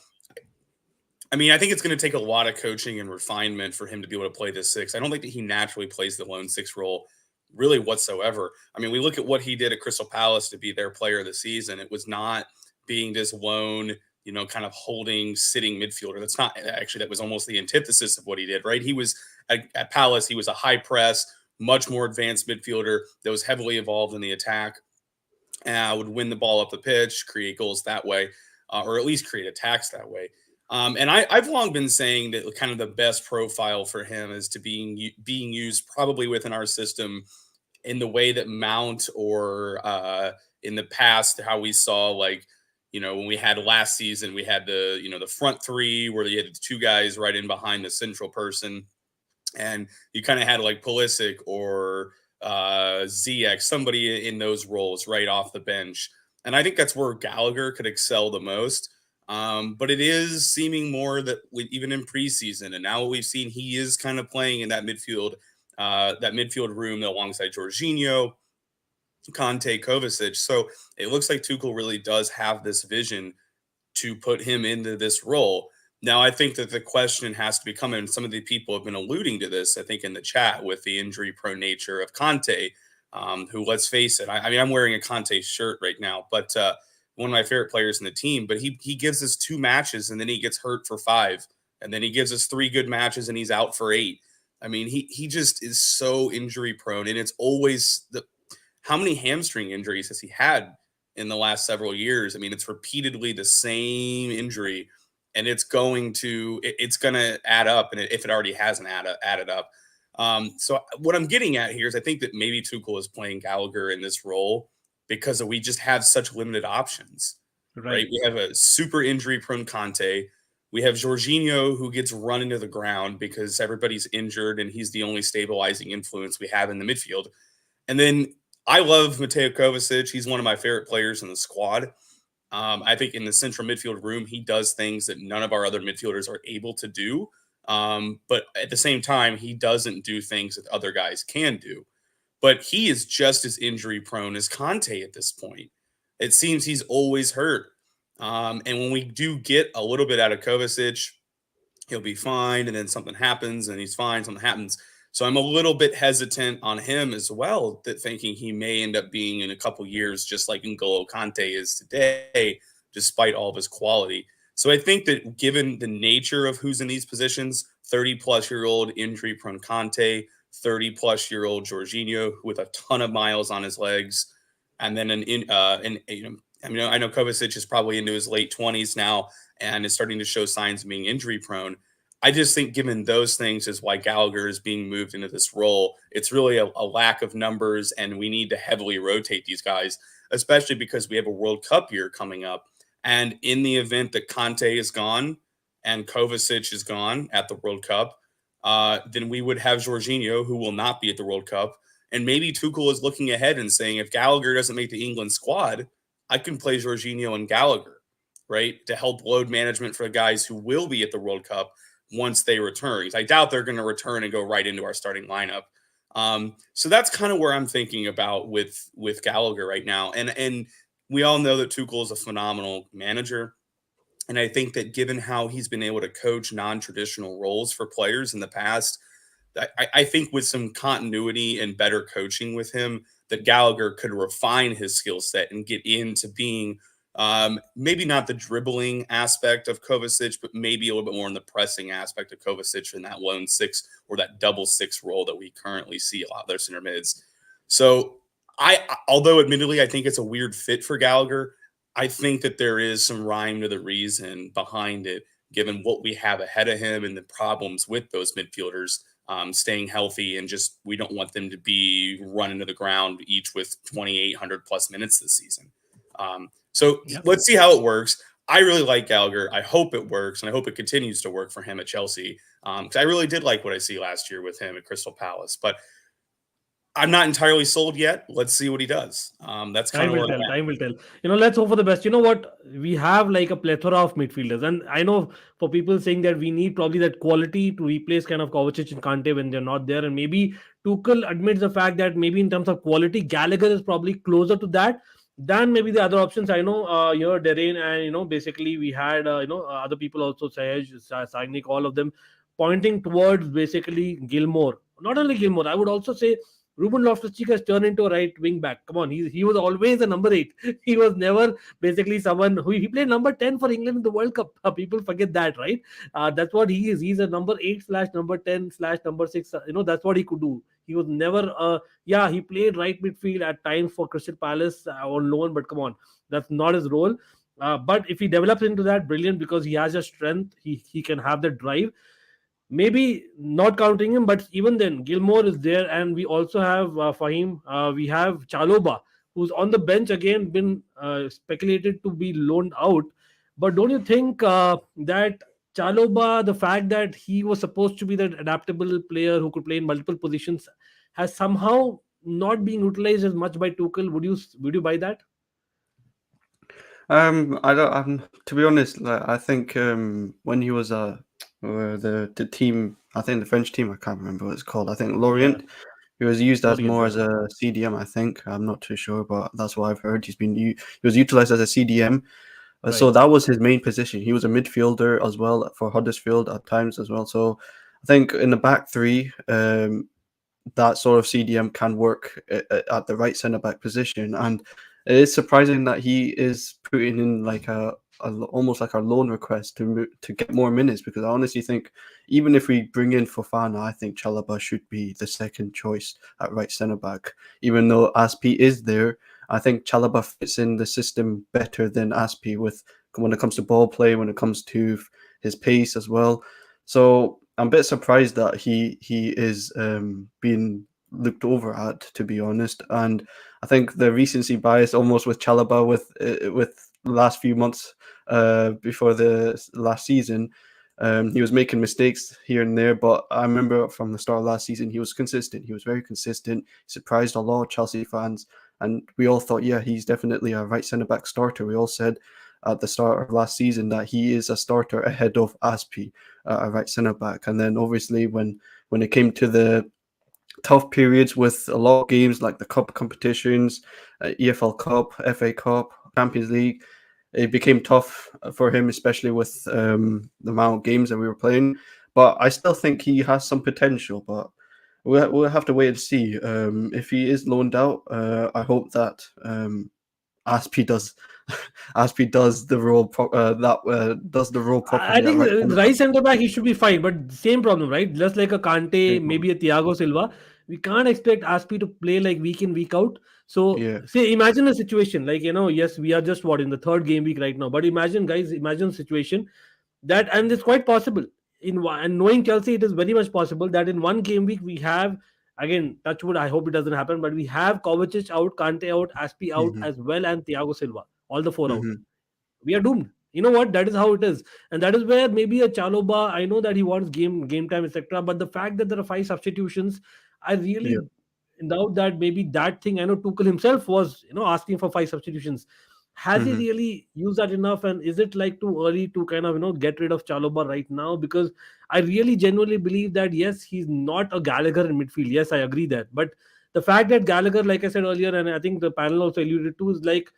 Speaker 3: I mean, I think it's going to take a lot of coaching and refinement for him to be able to play this 6. I don't think that he naturally plays the lone 6 role really whatsoever. I mean, we look at what he did at Crystal Palace to be their player of the season. It was not being this lone, kind of holding, sitting midfielder. That's not actually, that was almost the antithesis of what he did, right? He was at Palace, he was a high press, much more advanced midfielder that was heavily involved in the attack. Would win the ball up the pitch, create goals that way, or at least create attacks that way. And I've long been saying that kind of the best profile for him is to being used probably within our system in the way that Mount or in the past, how we saw, like, when we had last season, we had the front 3 where you had the 2 guys right in behind the central person. And you kind of had like Pulisic or ZX, somebody in those roles right off the bench. And I think that's where Gallagher could excel the most. But it is seeming more that even in preseason, and now what we've seen, he is kind of playing in that midfield room alongside Jorginho, Kante, Kovacic. So it looks like Tuchel really does have this vision to put him into this role. Now, I think that the question has to become, and some of the people have been alluding to this, I think, in the chat, with the injury-prone nature of Kante, who, let's face it, I mean, I'm wearing a Kante shirt right now, but one of my favorite players in the team, but he gives us 2 matches and then he gets hurt for 5, and then he gives us 3 good matches and he's out for 8. I mean, he just is so injury-prone, and it's always how many hamstring injuries has he had in the last several years? I mean, it's repeatedly the same injury. And it's going to add up, and if it already hasn't added up. So what I'm getting at here is I think that maybe Tuchel is playing Gallagher in this role because we just have such limited options, right? We have a super injury-prone Conte. We have Jorginho, who gets run into the ground because everybody's injured and he's the only stabilizing influence we have in the midfield. And then I love Mateo Kovacic. He's one of my favorite players in the squad. I think in the central midfield room, he does things that none of our other midfielders are able to do. But at the same time, he doesn't do things that other guys can do. But he is just as injury prone as Conte at this point. It seems he's always hurt. And when we do get a little bit out of Kovacic, he'll be fine. And then something happens and he's fine. Something happens. So I'm a little bit hesitant on him as well, that thinking he may end up being in a couple years just like N'Golo Kante is today, despite all of his quality. So I think that given the nature of who's in these positions, 30-plus-year-old injury-prone Kante, 30-plus-year-old Jorginho with a ton of miles on his legs, and then I know Kovacic is probably into his late 20s now and is starting to show signs of being injury-prone. I just think given those things is why Gallagher is being moved into this role. It's really a lack of numbers, and we need to heavily rotate these guys, especially because we have a World Cup year coming up. And in the event that Conte is gone and Kovacic is gone at the World Cup, then we would have Jorginho, who will not be at the World Cup. And maybe Tuchel is looking ahead and saying, if Gallagher doesn't make the England squad, I can play Jorginho and Gallagher, right, to help load management for the guys who will be at the World Cup once they return. I doubt they're going to return and go right into our starting lineup. So that's kind of where I'm thinking about with Gallagher right now. And we all know that Tuchel is a phenomenal manager. And I think that given how he's been able to coach non-traditional roles for players in the past, I think with some continuity and better coaching with him, that Gallagher could refine his skill set and get into being maybe not the dribbling aspect of Kovacic, but maybe a little bit more in the pressing aspect of Kovacic in that lone six or that double six role that we currently see a lot of their center mids. So although admittedly, I think it's a weird fit for Gallagher, I think that there is some rhyme to the reason behind it, given what we have ahead of him and the problems with those midfielders staying healthy, and just we don't want them to be running to the ground each with 2,800 plus minutes this season. So let's see how it works. I really like Gallagher. I hope it works, and I hope it continues to work for him at Chelsea, because I really did like what I see last year with him at Crystal Palace. But I'm not entirely sold yet. Let's see what he does. That's kind of
Speaker 1: time will tell. Let's hope for the best. You know what? We have like a plethora of midfielders, and I know for people saying that we need probably that quality to replace kind of Kovacic and Kante when they're not there, and maybe Tuchel admits the fact that maybe in terms of quality, Gallagher is probably closer to that than maybe the other options. I know Derain, and basically we had other people also, Sahej, Sagnik, all of them pointing towards basically Gilmore. Not only Gilmore, I would also say Ruben Loftus-Cheek has turned into a right wing back. Come on, he was always a number 8. He was never basically someone who he played number 10 for England in the World Cup. People forget that, right? That's what he is. He's a number 8/number 10/number 6. That's what he could do. He was never. He played right midfield at times for Crystal Palace on loan, but come on, that's not his role. But if he develops into that, brilliant, because he has a strength. He can have the drive. Maybe not counting him, but even then, Gilmore is there, and we also have Fahim. We have Chalobah, who's on the bench again, been speculated to be loaned out. But don't you think that Chalobah, the fact that he was supposed to be that adaptable player who could play in multiple positions, has somehow not been utilized as much by Tuchel? Would you buy that?
Speaker 4: I don't. To be honest, I think when he was the team, I think the French team, I can't remember what it's called. I think Lorient. He was used as more as a CDM. I think I'm not too sure, but that's what I've heard. He was utilized as a CDM. So that was his main position. He was a midfielder as well for Huddersfield at times as well. So I think in the back three, that sort of CDM can work at the right centre back position. And it is surprising that he is putting in like almost like a loan request to get more minutes, because I honestly think even if we bring in Fofana, I think Chalobah should be the second choice at right centre back. Even though Aspi is there, I think Chalobah fits in the system better than Aspi when it comes to ball play, when it comes to his pace as well. So I'm a bit surprised that he is being looked over at, to be honest. And I think the recency bias almost with Chalobah with the last few months before the last season, he was making mistakes here and there, but I remember from the start of last season, he was consistent. He was very consistent. He surprised a lot of Chelsea fans, and we all thought, yeah, he's definitely a right centre-back starter. We all said at the start of last season that he is a starter ahead of Aspi, a right centre-back. And then obviously when it came to the tough periods with a lot of games like the cup competitions, EFL Cup, FA Cup, Champions League, it became tough for him, especially with the amount of games that we were playing. But I still think he has some potential, but we'll have to wait and see. If he is loaned out, I hope that Aspi does Aspi does the role does the role properly.
Speaker 1: I think
Speaker 4: right
Speaker 1: right centre back he should be fine, but same problem, right? Just like a Kante, maybe a Thiago Silva, we can't expect Aspi to play like week in week out. So say imagine a situation like, yes, we are just in the third game week right now, but imagine a situation that, and it's quite possible and knowing Chelsea, it is very much possible that in one game week we have, again, touch wood, I hope it doesn't happen, but we have Kovacic out, Kante out, Aspi out, as well, and Thiago Silva, all the four out. We are doomed. You know what? That is how it is, and that is where maybe a Chalobah. I know that he wants game time, etc. But the fact that there are 5 substitutions, I really doubt that maybe that thing. I know Tuchel himself was asking for 5 substitutions. Has he really used that enough? And is it like too early to kind of get rid of Chalobah right now? Because I really genuinely believe that yes, he's not a Gallagher in midfield. Yes, I agree that, but the fact that Gallagher, like I said earlier, and I think the panel also alluded to, is like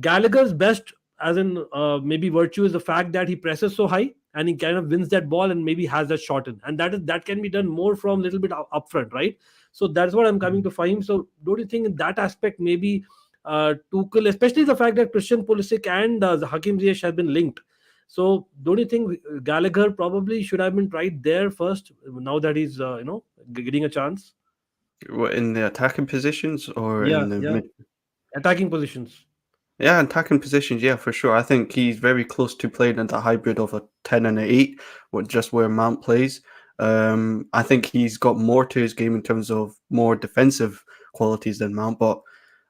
Speaker 1: Gallagher's best, as in maybe virtue, is the fact that he presses so high and he kind of wins that ball and maybe has that shot in, and that can be done more from a little bit upfront, right? So that's what I'm coming to find. So don't you think in that aspect maybe Tuchel, especially the fact that Christian Pulisic and Hakim Ziyech have been linked, so don't you think Gallagher probably should have been tried there first now that he's getting a chance?
Speaker 4: In the attacking positions or in the
Speaker 1: attacking positions?
Speaker 4: Yeah, attacking positions, yeah, for sure. I think he's very close to playing in the hybrid of a 10 and an 8, with just where Mount plays. I think he's got more to his game in terms of more defensive qualities than Mount,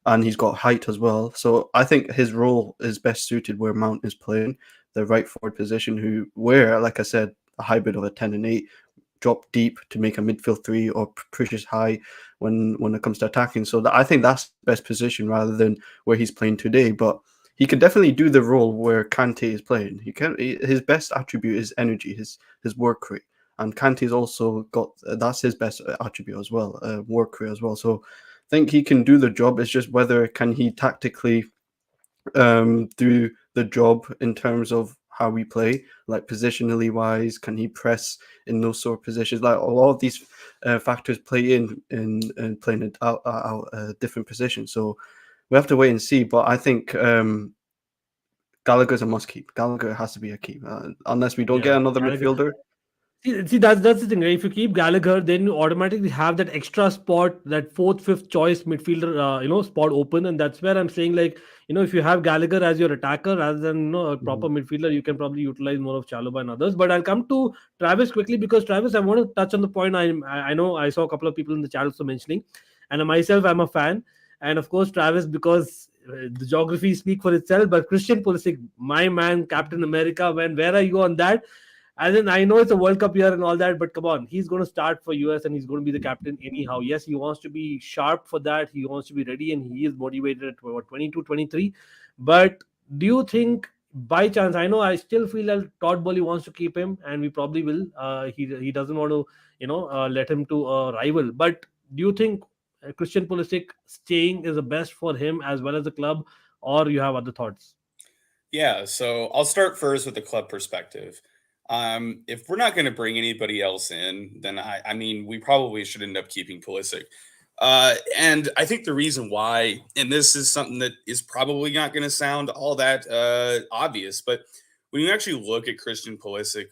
Speaker 4: and he's got height as well. So I think his role is best suited where Mount is playing, the right forward position, where, like I said, a hybrid of a 10 and 8, drop deep to make a midfield 3 or pushes high when it comes to attacking. So I think that's the best position rather than where he's playing today. But he can definitely do the role where Kante is playing. His best attribute is energy, his work rate, and Kante's also got that's his best attribute as well, work rate as well. So I think he can do the job. It's just whether can he tactically do the job in terms of how we play, like positionally wise, can he press in those sort of positions? Like a lot of these factors play in playing it out different positions. So we have to wait and see. But I think Gallagher's a must keep. Gallagher has to be a keep unless we don't get another midfielder.
Speaker 1: See, that's the thing, right? If you keep Gallagher, then you automatically have that extra spot, that 4th, 5th choice midfielder, spot open, and that's where I'm saying, like, if you have Gallagher as your attacker rather than a proper midfielder, you can probably utilize more of Chalobah and others. But I'll come to Travis quickly, because Travis, I want to touch on the point. I know I saw a couple of people in the chat also mentioning, and myself, I'm a fan, and of course Travis, because the geography speak for itself. But Christian Pulisic, my man, Captain America, where are you on that? As in, I know it's a World Cup year and all that, but come on, he's going to start for US and he's going to be the captain anyhow. Yes, he wants to be sharp for that. He wants to be ready, and he is motivated at 22, 23. But do you think, by chance, I know I still feel that TotWol wants to keep him, and we probably will. He doesn't want to, let him to a rival. But do you think Christian Pulisic staying is the best for him as well as the club, or you have other thoughts?
Speaker 3: Yeah, so I'll start first with the club perspective. If we're not going to bring anybody else in, then I mean, we probably should end up keeping Pulisic. And I think the reason why, and this is something that is probably not going to sound all that obvious, but when you actually look at Christian Pulisic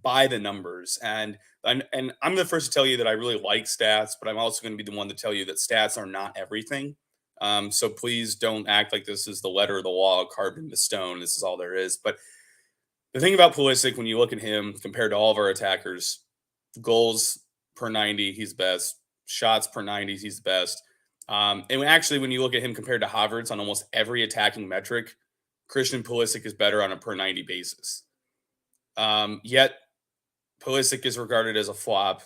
Speaker 3: by the numbers, and I'm the first to tell you that I really like stats, but I'm also going to be the one to tell you that stats are not everything. So please don't act like this is the letter of the law carved into stone. This is all there is. But the thing about Pulisic, when you look at him compared to all of our attackers, goals per 90, he's best. shots per 90s, he's the best. And actually, when you look at him compared to Havertz on almost every attacking metric, Christian Pulisic is better on a per 90 basis. Yet Pulisic is regarded as a flop.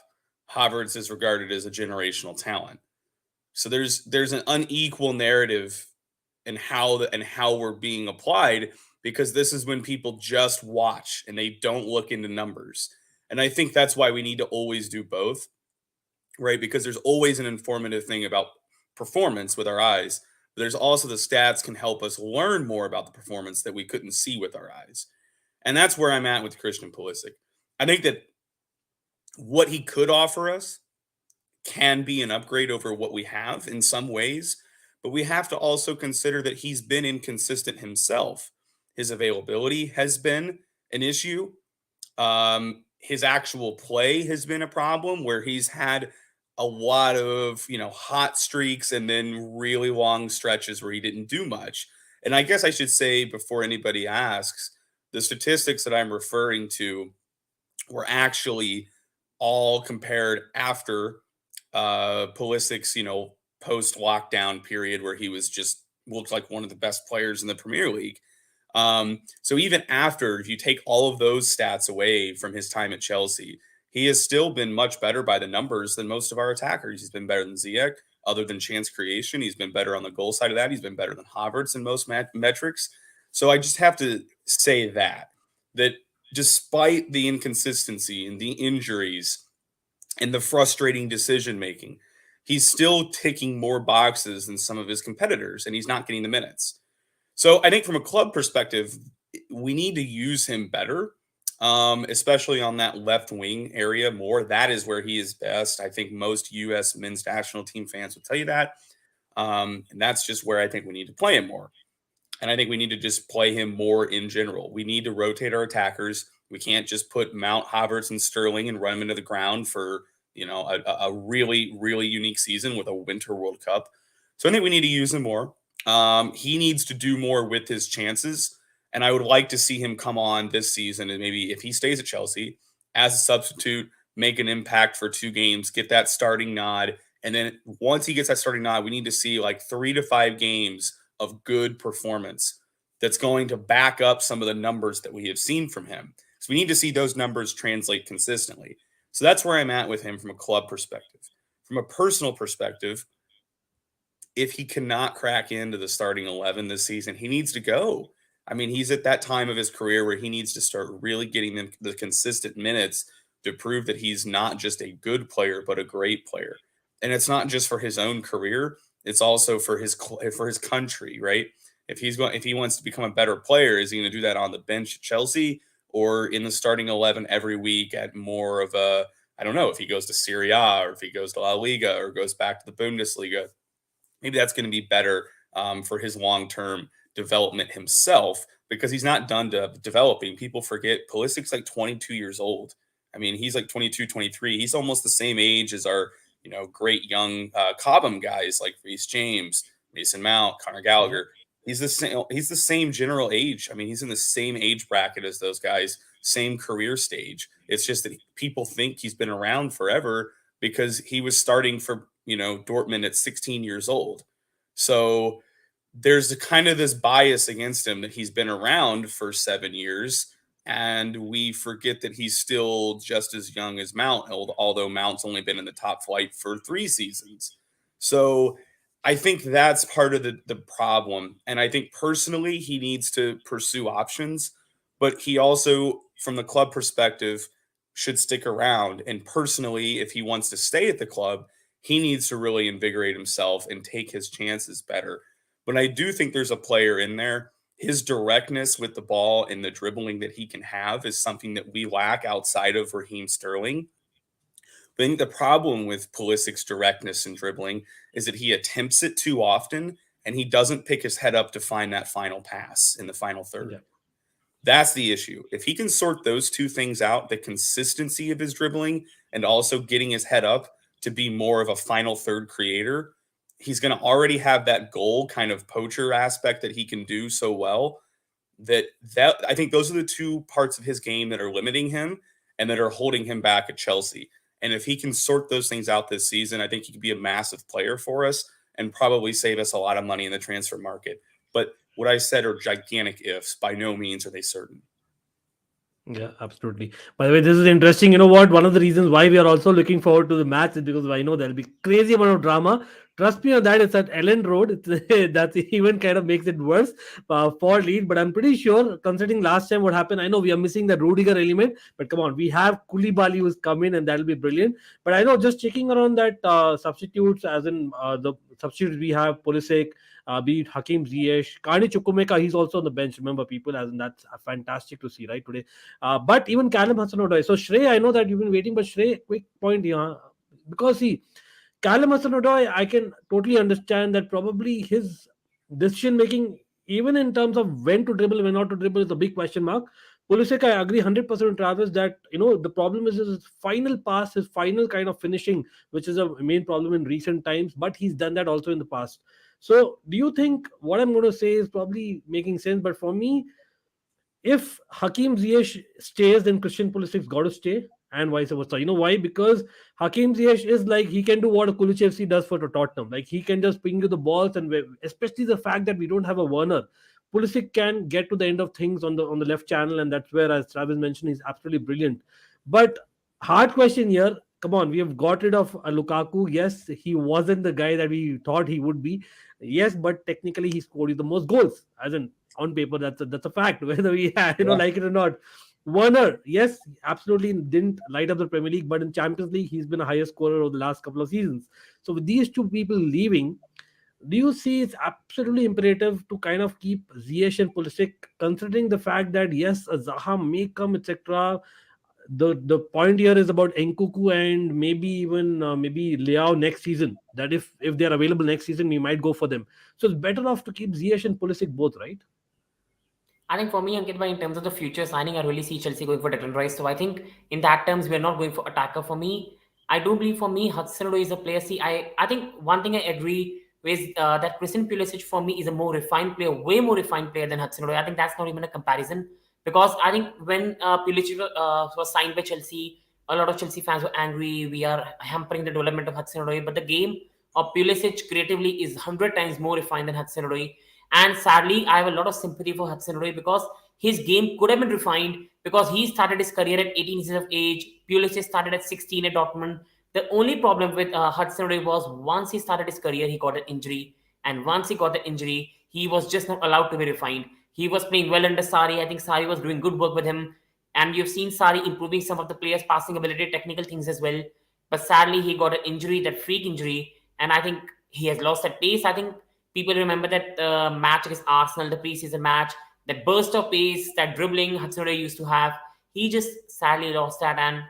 Speaker 3: Havertz is regarded as a generational talent. So there's an unequal narrative in how we're being applied, because this is when people just watch and they don't look into numbers. And I think that's why we need to always do both, right? Because there's always an informative thing about performance with our eyes, but there's also the stats can help us learn more about the performance that we couldn't see with our eyes. And that's where I'm at with Christian Pulisic. I think that what he could offer us can be an upgrade over what we have in some ways, but we have to also consider that he's been inconsistent himself. His availability has been an issue. His actual play has been a problem, where he's had a lot of, hot streaks and then really long stretches where he didn't do much. And I guess I should say, before anybody asks, the statistics that I'm referring to were actually all compared after Pulisic's, post-lockdown period, where he was just looked like one of the best players in the Premier League. So even after, if you take all of those stats away from his time at Chelsea, he has still been much better by the numbers than most of our attackers. He's been better than Ziyech, other than chance creation. He's been better on the goal side of that. He's been better than Havertz in most metrics. So I just have to say that despite the inconsistency and the injuries and the frustrating decision-making, he's still ticking more boxes than some of his competitors, and he's not getting the minutes. So I think from a club perspective, we need to use him better, especially on that left wing area more. That is where he is best. I think most U.S. men's national team fans will tell you that. And that's just where I think we need to play him more. And I think we need to just play him more in general. We need to rotate our attackers. We can't just put Mount, Havertz, and Sterling and run them into the ground for, a really, really unique season with a Winter World Cup. So I think we need to use him more. He needs to do more with his chances. And I would like to see him come on this season, and maybe if he stays at Chelsea as a substitute, make an impact for 2 games, get that starting nod. And then once he gets that starting nod, we need to see like 3 to 5 games of good performance that's going to back up some of the numbers that we have seen from him. So we need to see those numbers translate consistently. So that's where I'm at with him from a club perspective. From a personal perspective, if he cannot crack into the starting 11 this season, he needs to go. I mean, he's at that time of his career where he needs to start really getting the consistent minutes to prove that he's not just a good player, but a great player. And it's not just for his own career. It's also for his country, right? If he wants to become a better player, is he going to do that on the bench at Chelsea or in the starting 11 every week at more of a, I don't know, if he goes to Serie A or if he goes to La Liga or goes back to the Bundesliga, maybe that's going to be better for his long-term development himself, because he's not done developing. People forget Pulisic's like 22 years old. I mean, he's like 22, 23. He's almost the same age as our, great young Cobham guys like Reece James, Mason Mount, Conor Gallagher. He's the same general age. I mean, he's in the same age bracket as those guys, same career stage. It's just that people think he's been around forever because he was starting for, Dortmund at 16 years old. So there's kind of this bias against him that he's been around for 7 years, and we forget that he's still just as young as Mount, although Mount's only been in the top flight for 3 seasons. So I think that's part of the problem. And I think personally he needs to pursue options, but he also, from the club perspective, should stick around. And personally, if he wants to stay at the club, he needs to really invigorate himself and take his chances better. But I do think there's a player in there. His directness with the ball and the dribbling that he can have is something that we lack outside of Raheem Sterling. But I think the problem with Pulisic's directness and dribbling is that he attempts it too often and he doesn't pick his head up to find that final pass in the final third. Yeah. That's the issue. If he can sort those 2 things out, the consistency of his dribbling and also getting his head up to be more of a final third creator, he's going to already have that goal kind of poacher aspect that he can do so well. That I think those are the 2 parts of his game that are limiting him and that are holding him back at Chelsea. And if he can sort those things out this season, I think he could be a massive player for us and probably save us a lot of money in the transfer market. But what I said are gigantic ifs. By no means are they certain.
Speaker 1: Yeah, absolutely. By the way, this is interesting. You know what? One of the reasons why we are also looking forward to the match is because I know there'll be crazy amount of drama. Trust me on that. It's at Ellen Road. That even kind of makes it worse for Leeds. But I'm pretty sure, considering last time what happened, I know we are missing the Rudiger element. But come on, we have Koulibaly who's come in, and that'll be brilliant. But I know just checking around that substitutes, as in the substitutes we have, Pulisic, be it Hakim Ziyech, Kani Chukwuemeka, he's also on the bench. Remember, people, as in that's fantastic to see, right, today. But even Callum Hudson-Odoi. So Shrey, I know that you've been waiting, but Shrey, quick point here, because Callum Hudson-Odoi, I can totally understand that probably his decision making, even in terms of when to dribble, when not to dribble, is a big question mark. Pulisic, I agree 100% with Travis that the problem is his final pass, his final kind of finishing, which is a main problem in recent times. But he's done that also in the past. So, do you think what I'm going to say is probably making sense? But for me, if Hakim Ziyech stays, then Christian Pulisic's got to stay, and vice versa. You know why? Because Hakim Ziyech is like, he can do what a Kulusevski does for Tottenham. Like, he can just ping you the balls, and especially the fact that we don't have a Werner. Pulisic can get to the end of things on the left channel, and that's where, as Travis mentioned, he's absolutely brilliant. But hard question here. Come on, we have got rid of Lukaku. Yes, he wasn't the guy that we thought he would be. Yes, but technically he scored the most goals. As in, on paper, that's a fact, whether we like it or not. Werner, yes, absolutely didn't light up the Premier League, but in Champions League, he's been a higher scorer over the last couple of seasons. So with these two people leaving, do you see it's absolutely imperative to kind of keep Ziyech and Pulisic, considering the fact that yes, a Zaha may come, etc. The point here is about Nkunku and maybe even maybe LeiSou next season. That if they are available next season, we might go for them. So it's better off to keep Ziyech and Pulisic both, right?
Speaker 2: I think for me, Ankit, in terms of the future signing, I really see Chelsea going for Declan Rice. So I think in that terms, we're not going for attacker. For me, I do believe for me, Hudson-Odoi is a player. See, I think one thing I agree with that Christian Pulisic for me is a more refined player, way more refined player than Hudson-Odoi. I think that's not even a comparison, because I think when Pulisic was signed by Chelsea, a lot of Chelsea fans were angry. We are hampering the development of Hudson-Odoi, but the game of Pulisic creatively is 100 times more refined than Hudson-Odoi. And sadly, I have a lot of sympathy for Hudson-Odoi because his game could have been refined, because he started his career at 18 years of age. Pulisic started at 16 at Dortmund. The only problem with Hudson-Odoi was once he started his career, he got an injury. And once he got the injury, he was just not allowed to be refined. He was playing well under Sarri. I think Sarri was doing good work with him. And you've seen Sarri improving some of the players' passing ability, technical things as well. But sadly, he got an injury, that freak injury. And I think he has lost that pace. I think people remember that match against Arsenal, the preseason match, that burst of pace, that dribbling Hudson-Odoi used to have. He just sadly lost that, and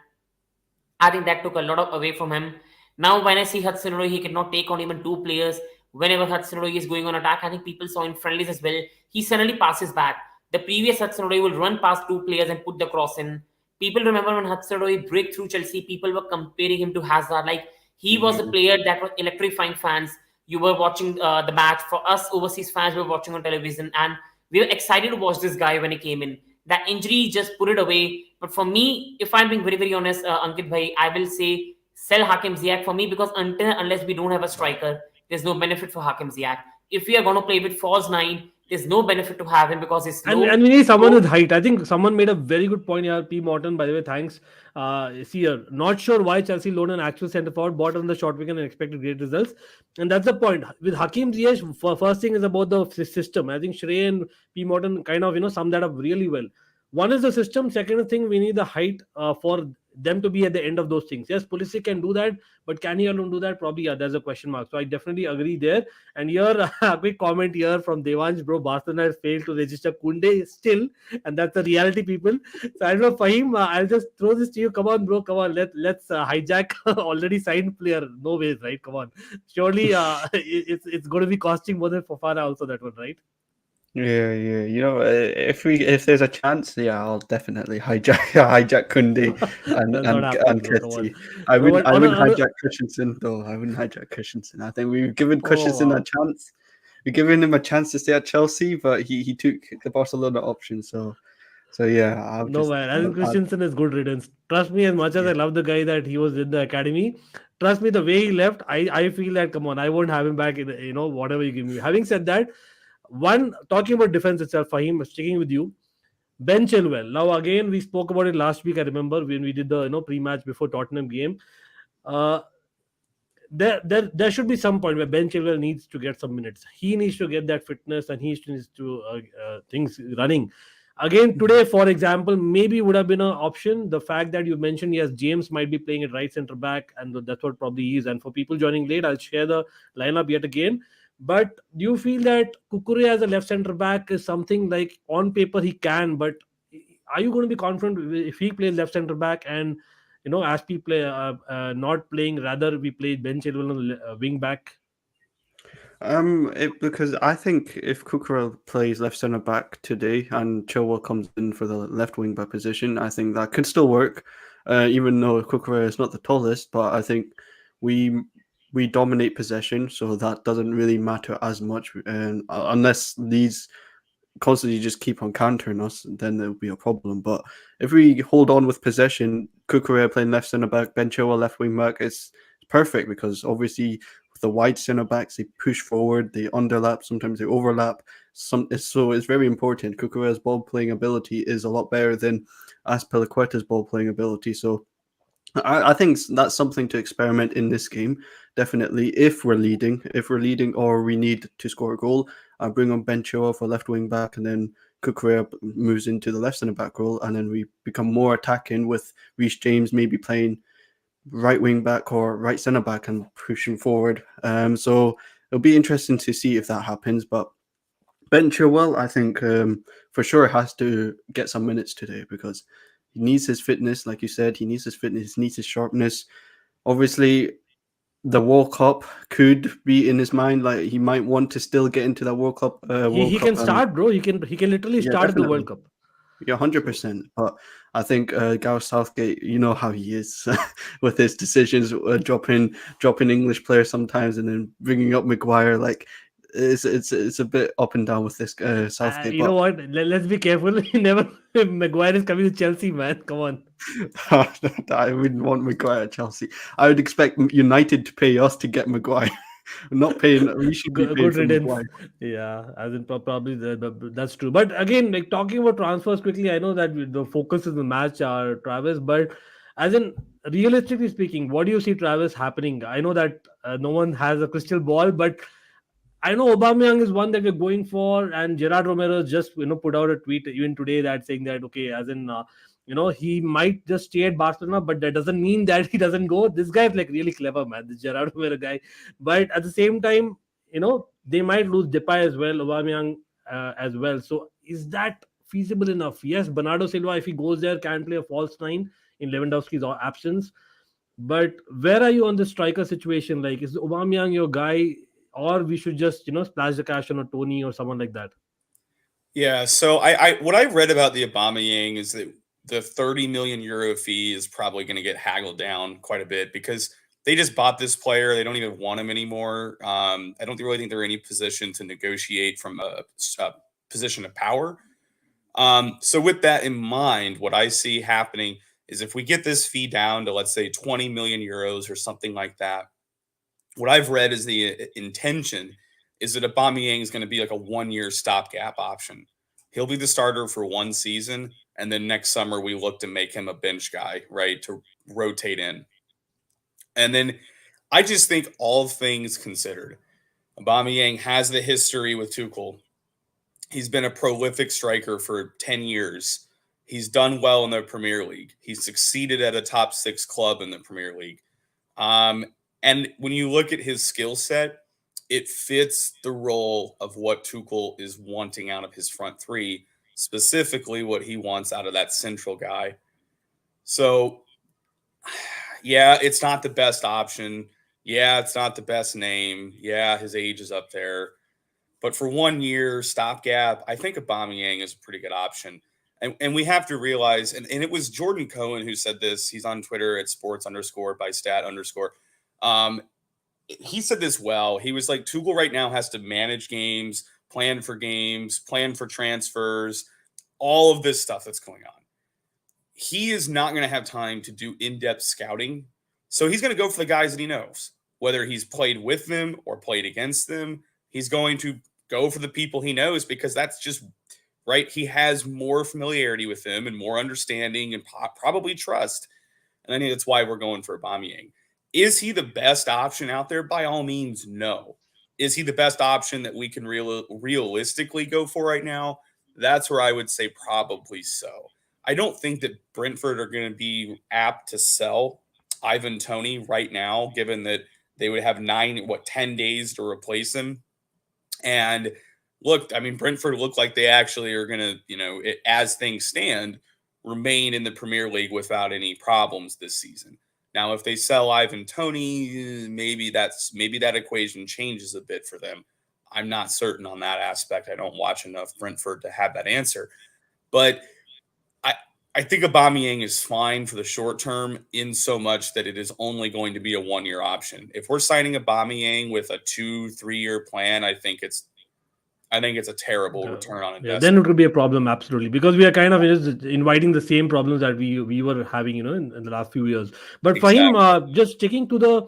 Speaker 2: I think that took a lot away from him. Now, when I see Hudson-Odoi, he cannot take on even two players. Whenever Hudson-Odoi is going on attack, I think people saw in friendlies as well, he suddenly passes back. The previous Hudson-Odoi will run past two players and put the cross in. People remember when Hudson-Odoi break through Chelsea, people were comparing him to Hazard. Like, he was a player that was electrifying fans. You were watching the match. For us overseas fans, we were watching on television, and we were excited to watch this guy when he came in. That injury just put it away. But for me, if I'm being very, very honest, Ankit bhai, I will say sell Hakim Ziyech for me, because unless we don't have a striker, there's no benefit for Hakim Ziyech. If we are going to play with false nine, there's no benefit to have him, because it's slow.
Speaker 1: And we need someone with height. I think someone made a very good point here. P. Morton, by the way, thanks. See here, not sure why Chelsea loaned an actual centre forward, bought on the short weekend and expected great results. And that's the point. With Hakim Ziyech, first thing is about the system. I think Shrey and P. Morton kind of sum that up really well. One is the system. Second thing, we need the height for them to be at the end of those things. Yes, Pulisic can do that, but can he alone do that? Probably, yeah, there's a question mark. So I definitely agree there. And here, a quick comment here from Devansh, bro. Barcelona has failed to register Koundé still, and that's the reality, people. So I don't know, Fahim, I'll just throw this to you. Come on, bro. Come on. Let's hijack already signed player. No ways, right? Come on. Surely it's going to be costing more than Fofana also, that one, right?
Speaker 4: Yeah. If there's a chance, I'll definitely hijack Koundé and Ketty. I wouldn't hijack Christensen though. I wouldn't hijack Christensen. I think we've given Christensen a chance. We've given him a chance to stay at Chelsea, but he took the Barcelona option. So So yeah,
Speaker 1: No man, I think Christensen is good riddance. Trust me, as much as I love the guy that he was in the academy, trust me, the way he left, I feel that come on, I won't have him back in whatever you give me. Having said that, talking about defense itself, Fahim, sticking with you, Ben Chilwell. Now again, we spoke about it last week. I remember when we did the pre-match before Tottenham game. Uh, there should be some point where Ben Chilwell needs to get some minutes. He needs to get that fitness and he needs to things running. Again, today, for example, maybe would have been an option. The fact that you mentioned, yes, James might be playing at right centre back, and that's what probably he is. And for people joining late, I'll share the lineup yet again. But do you feel that Kukure as a left centre back is something like on paper he can, but are you going to be confident if he plays left centre back and as we play not playing, rather we play Ben Chilwell on the wing back?
Speaker 4: Because I think if Kukure plays left centre back today and Chilwell comes in for the left wing back position, I think that could still work. Even though Kukure is not the tallest, but I think we dominate possession, so that doesn't really matter as much. And unless these constantly just keep on countering us, then there will be a problem. But if we hold on with possession, Kukure playing left centre back, Ben Chilwell left wing back, it's perfect because obviously with the wide centre backs, they push forward, they underlap, sometimes they overlap. So it's very important. Kukure's ball playing ability is a lot better than Azpilicueta's ball playing ability. So I think that's something to experiment in this game. Definitely, if we're leading or we need to score a goal, I bring on Ben Chilwell for left wing back, and then Kukure moves into the left centre back role, and then we become more attacking with Reece James maybe playing right wing back or right centre back and pushing forward. So it'll be interesting to see if that happens. But Ben Chilwell, I think for sure has to get some minutes today because he needs his fitness, like you said. He needs his fitness, he needs his sharpness. Obviously, the World Cup could be in his mind. Like he might want to still get into that World Cup.
Speaker 1: He can start, bro. He can literally start at the World Cup.
Speaker 4: Yeah, 100%. But I think Gareth Southgate, you know how he is with his decisions, dropping English players sometimes and then bringing up Maguire. Like it's a bit up and down with this Southgate.
Speaker 1: You know what? Let's be careful. Never Maguire is coming to Chelsea, man. Come on.
Speaker 4: I wouldn't want Maguire at Chelsea. I would expect United to pay us to get Maguire. Not paying. We should be paying for Maguire.
Speaker 1: Yeah, as in probably that's true. But again, like talking about transfers quickly, I know that the focus is the match, Travis. But as in realistically speaking, what do you see, Travis, happening? I know that no one has a crystal ball, but I know Aubameyang is one that we're going for, and Gerard Romero just put out a tweet even today that saying that okay, as in he might just stay at Barcelona, but that doesn't mean that he doesn't go. This guy is like really clever, man. This Gerard Romero guy, but at the same time, they might lose Depay as well, Aubameyang as well. So is that feasible enough? Yes, Bernardo Silva, if he goes there, can play a false nine in Lewandowski's absence. But where are you on the striker situation? Like, is Aubameyang your guy? Or we should just, splash the cash on a Tony or someone like that.
Speaker 3: Yeah. So I what I read about the Aubameyang is that the 30 million euro fee is probably going to get haggled down quite a bit because they just bought this player. They don't even want him anymore. I don't really think they're in any position to negotiate from a position of power. So with that in mind, what I see happening is if we get this fee down to, let's say, 20 million euros or something like that, what I've read is the intention is that Aubameyang is going to be like a 1-year stopgap option. He'll be the starter for 1 season, and then next summer we look to make him a bench guy, right, to rotate in. And then I just think all things considered, Aubameyang has the history with Tuchel. He's been a prolific striker for 10 years. He's done well in the Premier League. He's succeeded at a top 6 club in the Premier League. And when you look at his skill set, it fits the role of what Tuchel is wanting out of his front three, specifically what he wants out of that central guy. So, yeah, it's not the best option. Yeah, it's not the best name. Yeah, his age is up there. But for 1 year stopgap, I think Aubameyang is a pretty good option. And we have to realize, and it was Jordan Cohen who said this. He's on Twitter at sports_by_stat_. He said this well. He was like, Tuchel right now has to manage games, plan for transfers, all of this stuff that's going on. He is not going to have time to do in-depth scouting. So he's going to go for the guys that he knows, whether he's played with them or played against them. He's going to go for the people he knows because that's just right. He has more familiarity with them and more understanding and probably trust. And I think that's why we're going for Aubameyang. Is he the best option out there? By all means, no. Is he the best option that we can realistically go for right now? That's where I would say probably so. I don't think that Brentford are going to be apt to sell Ivan Toney right now, given that they would have 10 days to replace him. And look, I mean, Brentford look like they actually are going to, as things stand, remain in the Premier League without any problems this season. Now, if they sell Ivan Toney, maybe that equation changes a bit for them. I'm not certain on that aspect. I don't watch enough Brentford to have that answer. But I think Aubameyang is fine for the short term in so much that it is only going to be a 1-year option. If we're signing Aubameyang with a 2-3 year plan, I think it's a terrible return on investment.
Speaker 1: Then it would be a problem, absolutely, because we are kind of inviting the same problems that we were having, in the last few years. But
Speaker 3: Exactly.
Speaker 1: Fahim, just sticking to the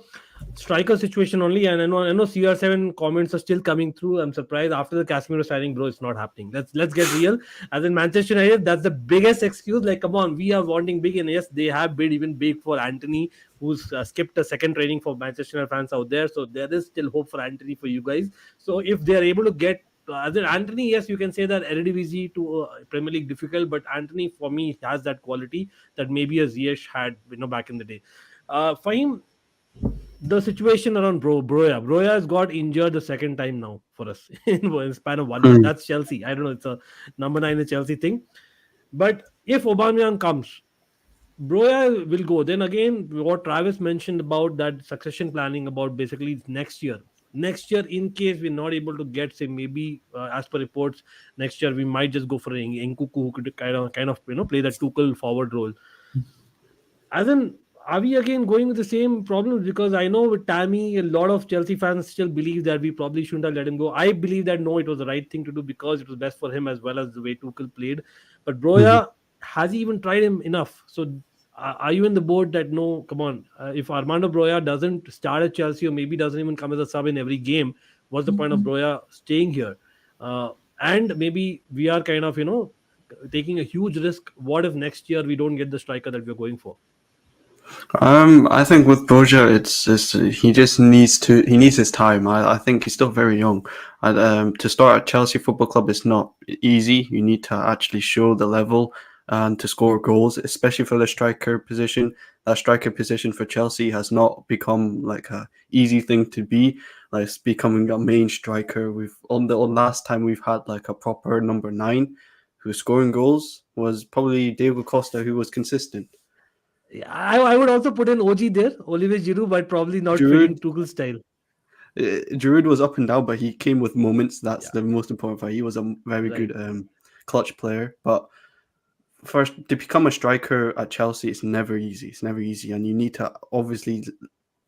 Speaker 1: striker situation only, and I know CR7 comments are still coming through. I'm surprised after the Casemiro signing, bro, it's not happening. Let's get real. As in Manchester United, that's the biggest excuse. Like, come on, we are wanting big, and yes, they have bid even big for Antony, who's skipped a second training for Manchester United fans out there. So there is still hope for Antony for you guys. So if they are able to get Antony, yes, you can say that Eredivisie to Premier League difficult, but Antony for me has that quality that maybe a Ziyech had, back in the day. Fahim, the situation around Broja has got injured the second time now for us in a span of 1 year. That's Chelsea. I don't know, it's a number 9 the Chelsea thing. But if Aubameyang comes, Broja will go. Then again, what Travis mentioned about that succession planning, about basically next year, in case we're not able to get, say, maybe as per reports, next year we might just go for Nkunku, who could kind of play that TotWol forward role. As in, are we again going with the same problems? Because I know with Tammy, a lot of Chelsea fans still believe that we probably shouldn't have let him go. I believe that no, it was the right thing to do because it was best for him as well as the way Tuchel played. But Broja, has he even tried him enough? So are you in the boat that no, come on, if Armando Broja doesn't start at Chelsea or maybe doesn't even come as a sub in every game, what's the point of Broja staying here? And maybe we are kind of, taking a huge risk. What if next year we don't get the striker that we're going for?
Speaker 4: I think with Broja, he just needs his time. I think he's still very young. To start at Chelsea Football Club is not easy. You need to actually show the level and to score goals, especially for the striker position. That striker position for Chelsea has not become like a easy thing to be. Like, it's becoming a main striker. Last time we've had like a proper number 9 who's scoring goals was probably Diego Costa, who was consistent.
Speaker 1: Yeah, I would also put in OG there, Olivier Giroud, but probably not fitting Tuchel's style.
Speaker 4: Giroud was up and down, but he came with moments. That's the most important part. He was a very good clutch player. But first, to become a striker at Chelsea, it's never easy. And you need to obviously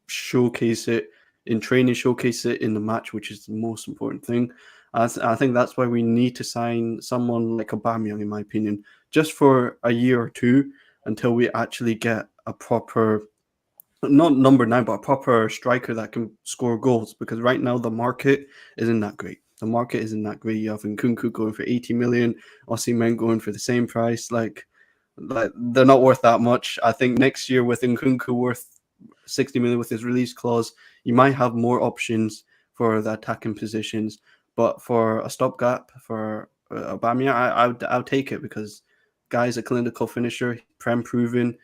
Speaker 4: showcase it in training, showcase it in the match, which is the most important thing. I think that's why we need to sign someone like Aubameyang, in my opinion, just for a year or two, until we actually get a proper, not number 9, but a proper striker that can score goals. Because right now the market isn't that great. You have Nkunku going for 80 million, Osimhen going for the same price. Like they're not worth that much. I think next year with Nkunku worth 60 million with his release clause, you might have more options for the attacking positions. But for a stopgap for Aubameyang, I'll take it, because guy's a clinical finisher, Prem proven,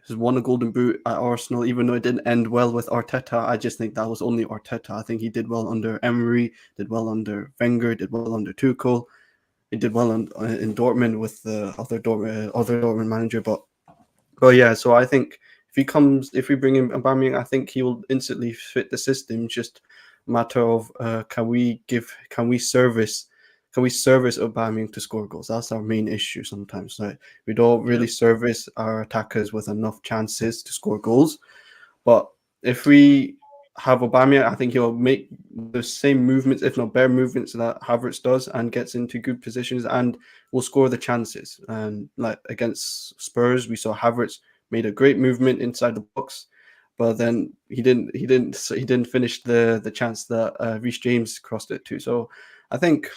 Speaker 4: has won a golden boot at Arsenal, even though it didn't end well with Arteta. I just think that was only Arteta. I think he did well under Emery, did well under Wenger, did well under Tuchel. He did well in Dortmund with the other Dortmund manager. But yeah, so I think if we bring in Aubameyang, I think he will instantly fit the system. Just a matter of can we service Aubameyang to score goals? That's our main issue sometimes. Right? We don't really service our attackers with enough chances to score goals. But if we have Aubameyang, I think he'll make the same movements, if not better movements, that Havertz does, and gets into good positions and will score the chances. And like against Spurs, we saw Havertz made a great movement inside the box, but then he didn't finish the chance that Reece James crossed it to. So I think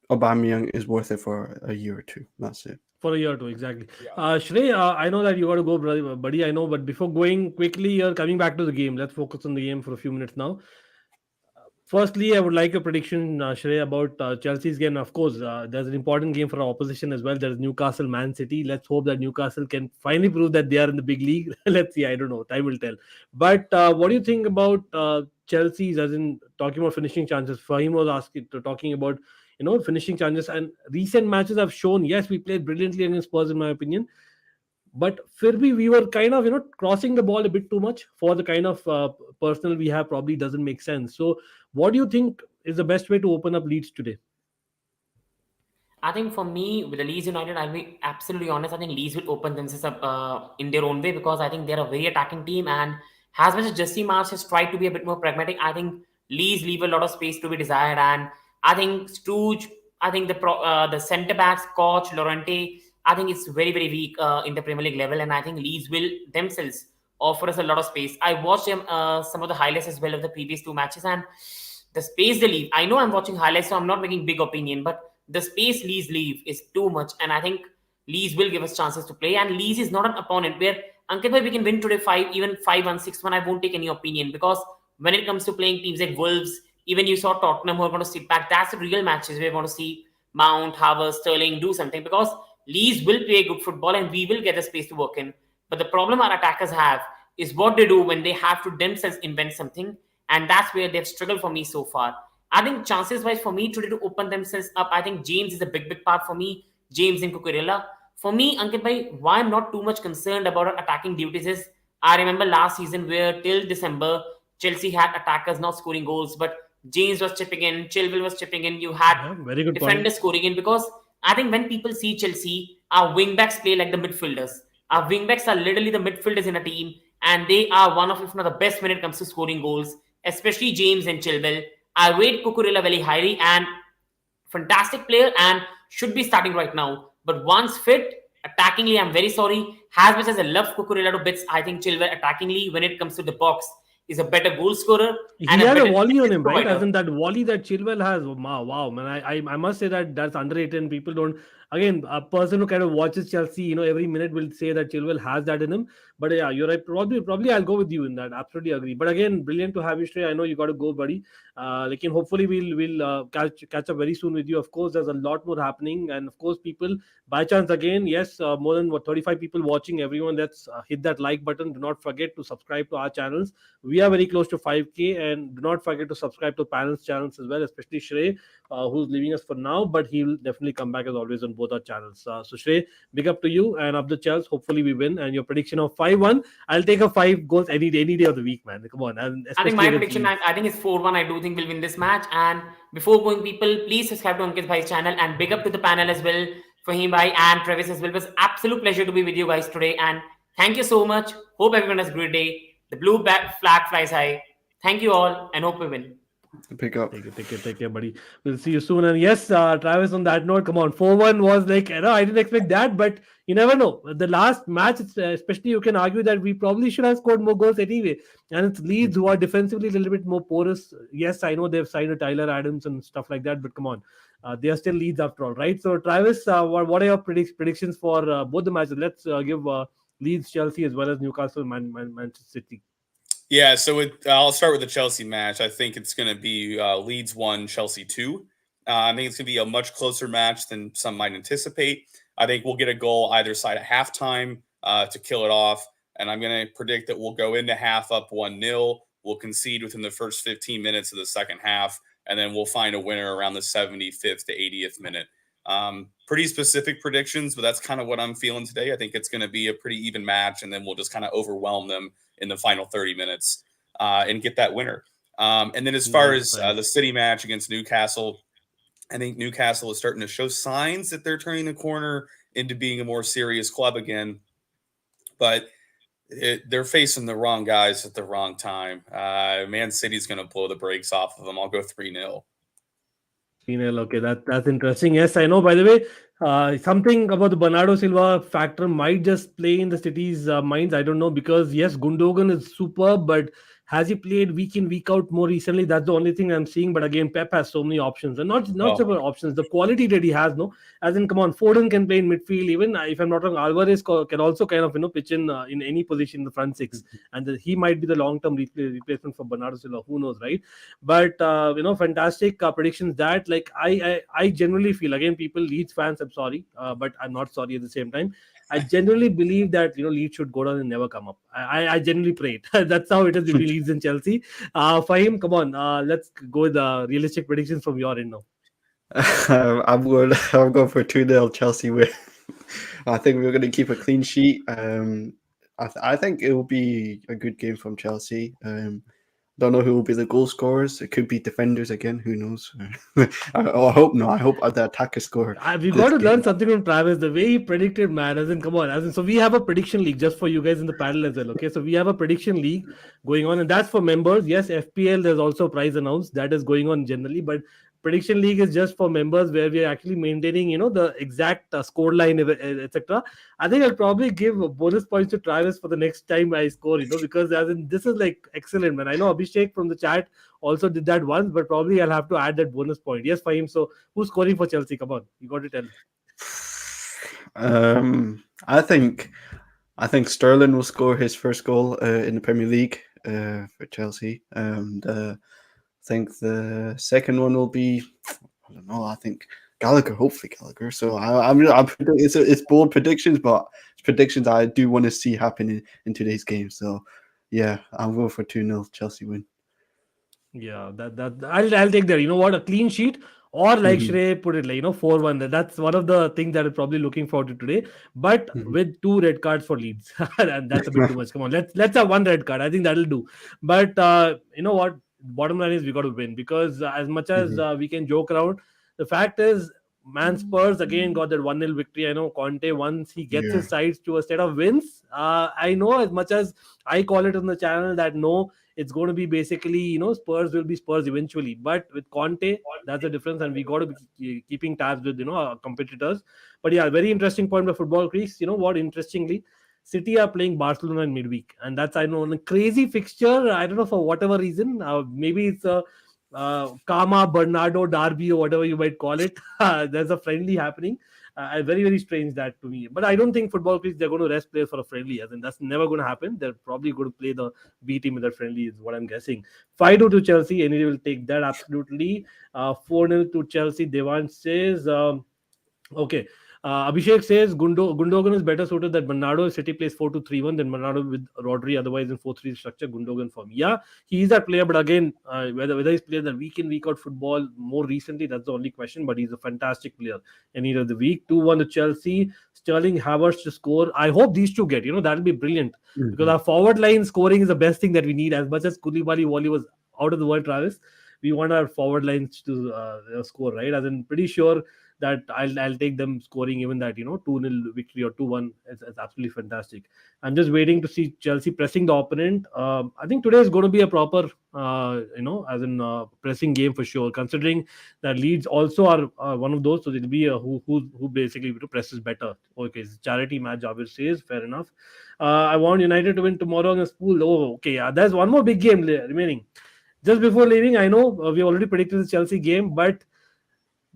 Speaker 4: Aubameyang is worth it for a year or two. That's it.
Speaker 1: For a year or two, exactly.
Speaker 3: Yeah.
Speaker 1: Shrey, I know that you got to go, buddy. I know, but before going quickly, you're coming back to the game. Let's focus on the game for a few minutes now. Firstly, I would like a prediction, Shrey, about Chelsea's game. Of course, there's an important game for our opposition as well. There's Newcastle, Man City. Let's hope that Newcastle can finally prove that they are in the big league. Let's see. I don't know. Time will tell. But what do you think about Chelsea's, as in talking about finishing chances? Fahim was talking about finishing chances, and recent matches have shown, yes, we played brilliantly against Spurs, in my opinion. But Firby, we were kind of, crossing the ball a bit too much for the kind of personnel we have. Probably doesn't make sense. So, what do you think is the best way to open up Leeds today?
Speaker 2: I think for me, with the Leeds United, I'll be absolutely honest. I think Leeds will open themselves up in their own way, because I think they're a very attacking team. And as much as Jesse Marsch has tried to be a bit more pragmatic, I think Leeds leave a lot of space to be desired. And I think Stooge, I think the centre backs, Koch, Llorente, I think it's very, very weak in the Premier League level. And I think Leeds will themselves offer us a lot of space. I watched some of the highlights as well of the previous two matches, and the space they leave. I know I'm watching highlights, so I'm not making big opinion, but the space Leeds leave is too much. And I think Leeds will give us chances to play. And Leeds is not an opponent where, Ankit, we can win today 5-1, 6-1. I won't take any opinion, because when it comes to playing teams like Wolves, even you saw Tottenham who are going to sit back. That's the real matches where we want to see Mount, Havertz, Sterling do something, because Leeds will play good football and we will get the space to work in. But the problem our attackers have is what they do when they have to themselves invent something. And that's where they've struggled for me so far. I think chances-wise for me today to open themselves up, I think James is a big part for me. James and Cucurella. For me, Ankit bhai, why I'm not too much concerned about our attacking duties is, I remember last season where till December, Chelsea had attackers not scoring goals, but James was chipping in, Chilwell was chipping in, you had
Speaker 1: very good
Speaker 2: defenders scoring in, because I think when people see Chelsea, our wingbacks play like the midfielders. Our wingbacks are literally the midfielders in a team, and they are one of, if not the best when it comes to scoring goals, especially James and Chilwell. I rate Cucurella very highly, and fantastic player and should be starting right now. But once fit, attackingly, I'm very sorry. As much as I love Cucurella to bits, I think Chilwell attackingly, when it comes to the box, is a better goal scorer.
Speaker 1: He had a volley on him, right? As in that volley that Chilwell has. Wow, man. I must say that's underrated, and people don't. Again, a person who kind of watches Chelsea, every minute will say that Chilwell has that in him. But yeah, you're right. Probably I'll go with you in that. Absolutely agree. But again, brilliant to have you, Shrey. I know you got to go, buddy. Hopefully we'll catch up very soon with you. Of course, there's a lot more happening, and of course, people, by chance again, yes, more than 35 people watching. Everyone, let's hit that like button. Do not forget to subscribe to our channels. We are very close to 5K, and do not forget to subscribe to Panel's channels as well, especially Shrey, who's leaving us for now, but he'll definitely come back as always on both our channels. So Shrey, big up to you and up the Chelsea. Hopefully we win, and your prediction of 5-1, I'll take a 5 goals any day of the week, man. Come on. And
Speaker 2: I think my prediction, I think it's 4-1. I do think we'll win this match. And before going, people, please subscribe to Ankit Bhai's channel, and big up to the panel as well, Fahim Bhai and Travis as well. It was absolute pleasure to be with you guys today, and thank you so much. Hope everyone has a great day. The blue flag flies high. Thank you all, and hope we win.
Speaker 4: Pick up.
Speaker 1: Take care, buddy. We'll see you soon. And yes, Travis, on that note, come on. 4-1 was like, I didn't expect that, but you never know. The last match, especially, you can argue that we probably should have scored more goals anyway. And it's Leeds who are defensively a little bit more porous. Yes, I know they've signed a Tyler Adams and stuff like that, but come on. They are still Leeds after all, right? So, Travis, what are your predictions for both the matches? Let's give Leeds, Chelsea, as well as Newcastle, Manchester City.
Speaker 3: Yeah, so I'll start with the Chelsea match. I think it's going to be Leeds 1, Chelsea 2. I think it's going to be a much closer match than some might anticipate. I think we'll get a goal either side at halftime to kill it off. And I'm going to predict that we'll go into half up 1-0. We'll concede within the first 15 minutes of the second half. And then we'll find a winner around the 75th to 80th minute. Pretty specific predictions, but that's kind of what I'm feeling today. I think it's going to be a pretty even match, and then we'll just kind of overwhelm them in the final 30 minutes and get that winner. And then as far as the City match against Newcastle, I think Newcastle is starting to show signs that they're turning the corner into being a more serious club again. But they're facing the wrong guys at the wrong time. Man City's going to blow the brakes off of them. I'll go 3-0.
Speaker 1: 3-0. Okay, that's interesting. Yes, I know. By the way, something about the Bernardo Silva factor might just play in the City's minds. I don't know, because yes, Gundogan is superb, but has he played week in week out more recently? That's the only thing I'm seeing. But again, Pep has so many options, and not several options. The quality that he has, no, as in, come on, Foden can play in midfield. Even if I'm not wrong, Alvarez can also kind of pitch in any position in the front six, and he might be the long term replacement for Bernardo Silva. Who knows, right? But fantastic predictions. That, like, I generally feel, again, people, Leeds fans, I'm sorry, but I'm not sorry at the same time. I genuinely believe that Leeds should go down and never come up. I genuinely pray it. That's how it is between Leeds and Chelsea. Fahim, come on, let's go with the realistic predictions from your end now.
Speaker 4: I'm going for 2-0 Chelsea win. I think we're going to keep a clean sheet. I think it will be a good game from Chelsea. Don't know who will be the goal scorers. It could be defenders again. Who knows? I hope not. I hope the attacker score.
Speaker 1: We've got to learn something from Travis. The way he predicted, man. As in, come on. So we have a prediction league just for you guys in the panel as well. Okay, so we have a prediction league going on, and that's for members. Yes, FPL. There's also a prize announced that is going on generally, but prediction league is just for members, where we are actually maintaining the exact score line, etc. I think I'll probably give bonus points to Travis for the next time I score, because as in, this is like excellent, man. I know Abhishek from the chat also did that once, but probably I'll have to add that bonus point. Yes, Fahim. So who's scoring for Chelsea? Come on, you got to tell.
Speaker 4: I think Sterling will score his first goal in the Premier League for Chelsea, and I think the second one will be, I don't know, I think Gallagher, hopefully Gallagher. So it's bold predictions, but it's predictions I do want to see happen in today's game. So yeah, I'm going for 2-0 Chelsea win.
Speaker 1: Yeah, that I'll take that. You know what? A clean sheet, or like Shrey put it, like 4-1. That's one of the things that I'm probably looking forward to today. But with 2 red cards for Leeds, and that's a bit too much. Come on, let's have 1 red card. I think that'll do. But you know what? Bottom line is we got to win, because as much as we can joke around, the fact is, man, Spurs again got that 1-0 victory. I know Conte, once he gets his sides to a set of wins, I know, as much as I call it on the channel, that no, it's going to be basically, Spurs will be Spurs eventually. But with Conte, that's the difference, and we got to be keeping tabs with, our competitors. But yeah, very interesting point by Football Creeks. You know what? Interestingly, City are playing Barcelona in midweek, and that's, I know, a crazy fixture. I don't know, for whatever reason. Maybe it's a Karma Bernardo derby, or whatever you might call it. There's a friendly happening. Very, very strange that to me. But I don't think Football Creeks, they're going to rest players for a friendly, as in that's never going to happen. They're probably going to play the B team in that friendly, is what I'm guessing. 5-2 to Chelsea. Anyway, will take that absolutely. 4-0 to Chelsea. Devan says, okay. Abhishek says Gundogan is better suited that Bernardo. If City plays 4-2-3-1, then Bernardo with Rodri, otherwise in 4-3 structure, Gundogan for me. Yeah, he is that player, but again, whether he's played that week in, week out football more recently, that's the only question. But he's a fantastic player any day of the week. 2-1 to Chelsea. Sterling, Havertz to score. I hope these two get, that'll be brilliant, because our forward line scoring is the best thing that we need. As much as Koulibaly, Wally was out of the world, Travis, we want our forward lines to score, right? As in, pretty sure that I'll take them scoring even that 2-0 victory or 2-1. It's absolutely fantastic. I'm just waiting to see Chelsea pressing the opponent. I think today is going to be a proper pressing game for sure, considering that Leeds also are one of those. So it'll be who basically presses better. Okay, it's a charity match, obviously, is fair enough. I want United to win tomorrow against Pool. Oh, okay, there's one more big game remaining. Just before leaving, I know we already predicted the Chelsea game, but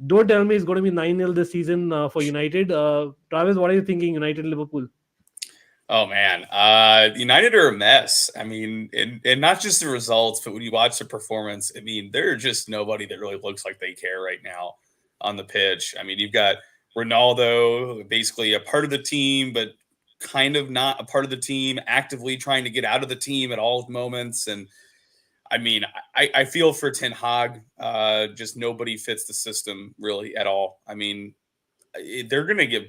Speaker 1: don't tell me it's going to be 9-0 this season for United. Travis, what are you thinking, United, Liverpool?
Speaker 3: Oh, man. United are a mess. I mean, and not just the results, but when you watch the performance, I mean, they're just nobody that really looks like they care right now on the pitch. I mean, you've got Ronaldo, basically a part of the team, but kind of not a part of the team, actively trying to get out of the team at all moments. And I mean, I feel for Ten Hag. Just nobody fits the system really at all. I mean, they're going to give.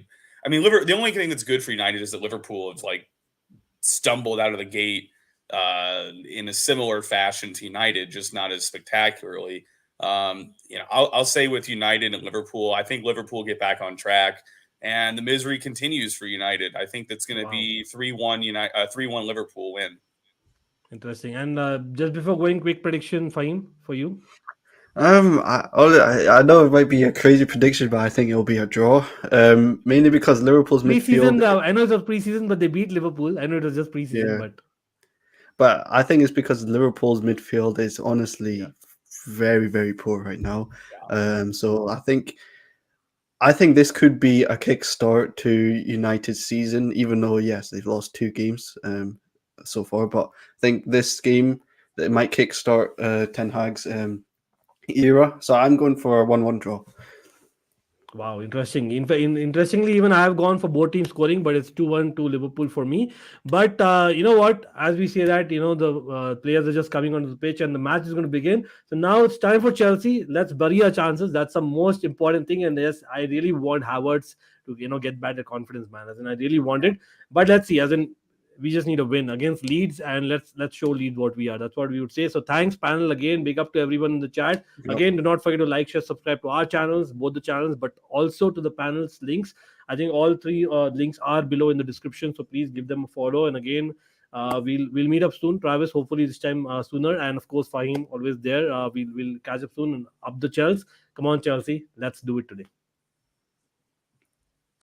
Speaker 3: I mean, the only thing that's good for United is that Liverpool have stumbled out of the gate in a similar fashion to United, just not as spectacularly. I'll say with United and Liverpool, I think Liverpool get back on track. and the misery continues for United. I think that's going to be 3-1 3-1 Liverpool win.
Speaker 1: Interesting. And just before going, quick prediction, Fahim, for you.
Speaker 4: I know it might be a crazy prediction, but I think it'll be a draw. Mainly because Liverpool's
Speaker 1: Pre-season,
Speaker 4: midfield.
Speaker 1: I know it was pre-season, but they beat Liverpool. I know it was just pre-season,
Speaker 4: but I think it's because Liverpool's midfield is honestly very, very poor right now. So I think this could be a kickstart to United's season, even though yes, they've lost 2 games so far. But I think this game it might kickstart Ten Hag's era. So I'm going for a 1-1 draw.
Speaker 1: Wow, interesting. Interestingly, even I have gone for both teams scoring, but it's 2-1 to Liverpool for me. But you know what? As we say that, the players are just coming onto the pitch and the match is going to begin. So now it's time for Chelsea. Let's bury our chances. That's the most important thing. And yes, I really want Havertz to get back the confidence, man. As in, I really want it. But let's see. As in, we just need a win against Leeds, and let's show Leeds what we are. That's what we would say. So thanks, panel, again. Big up to everyone in the chat. Again, do not forget to like, share, subscribe to our channels, both the channels, but also to the panel's links. I think all 3 links are below in the description, so please give them a follow. And again, we'll meet up soon, Travis. Hopefully this time sooner, and of course Fahim always there. We'll catch up soon and up the Chelsea. Come on, Chelsea, let's do it today.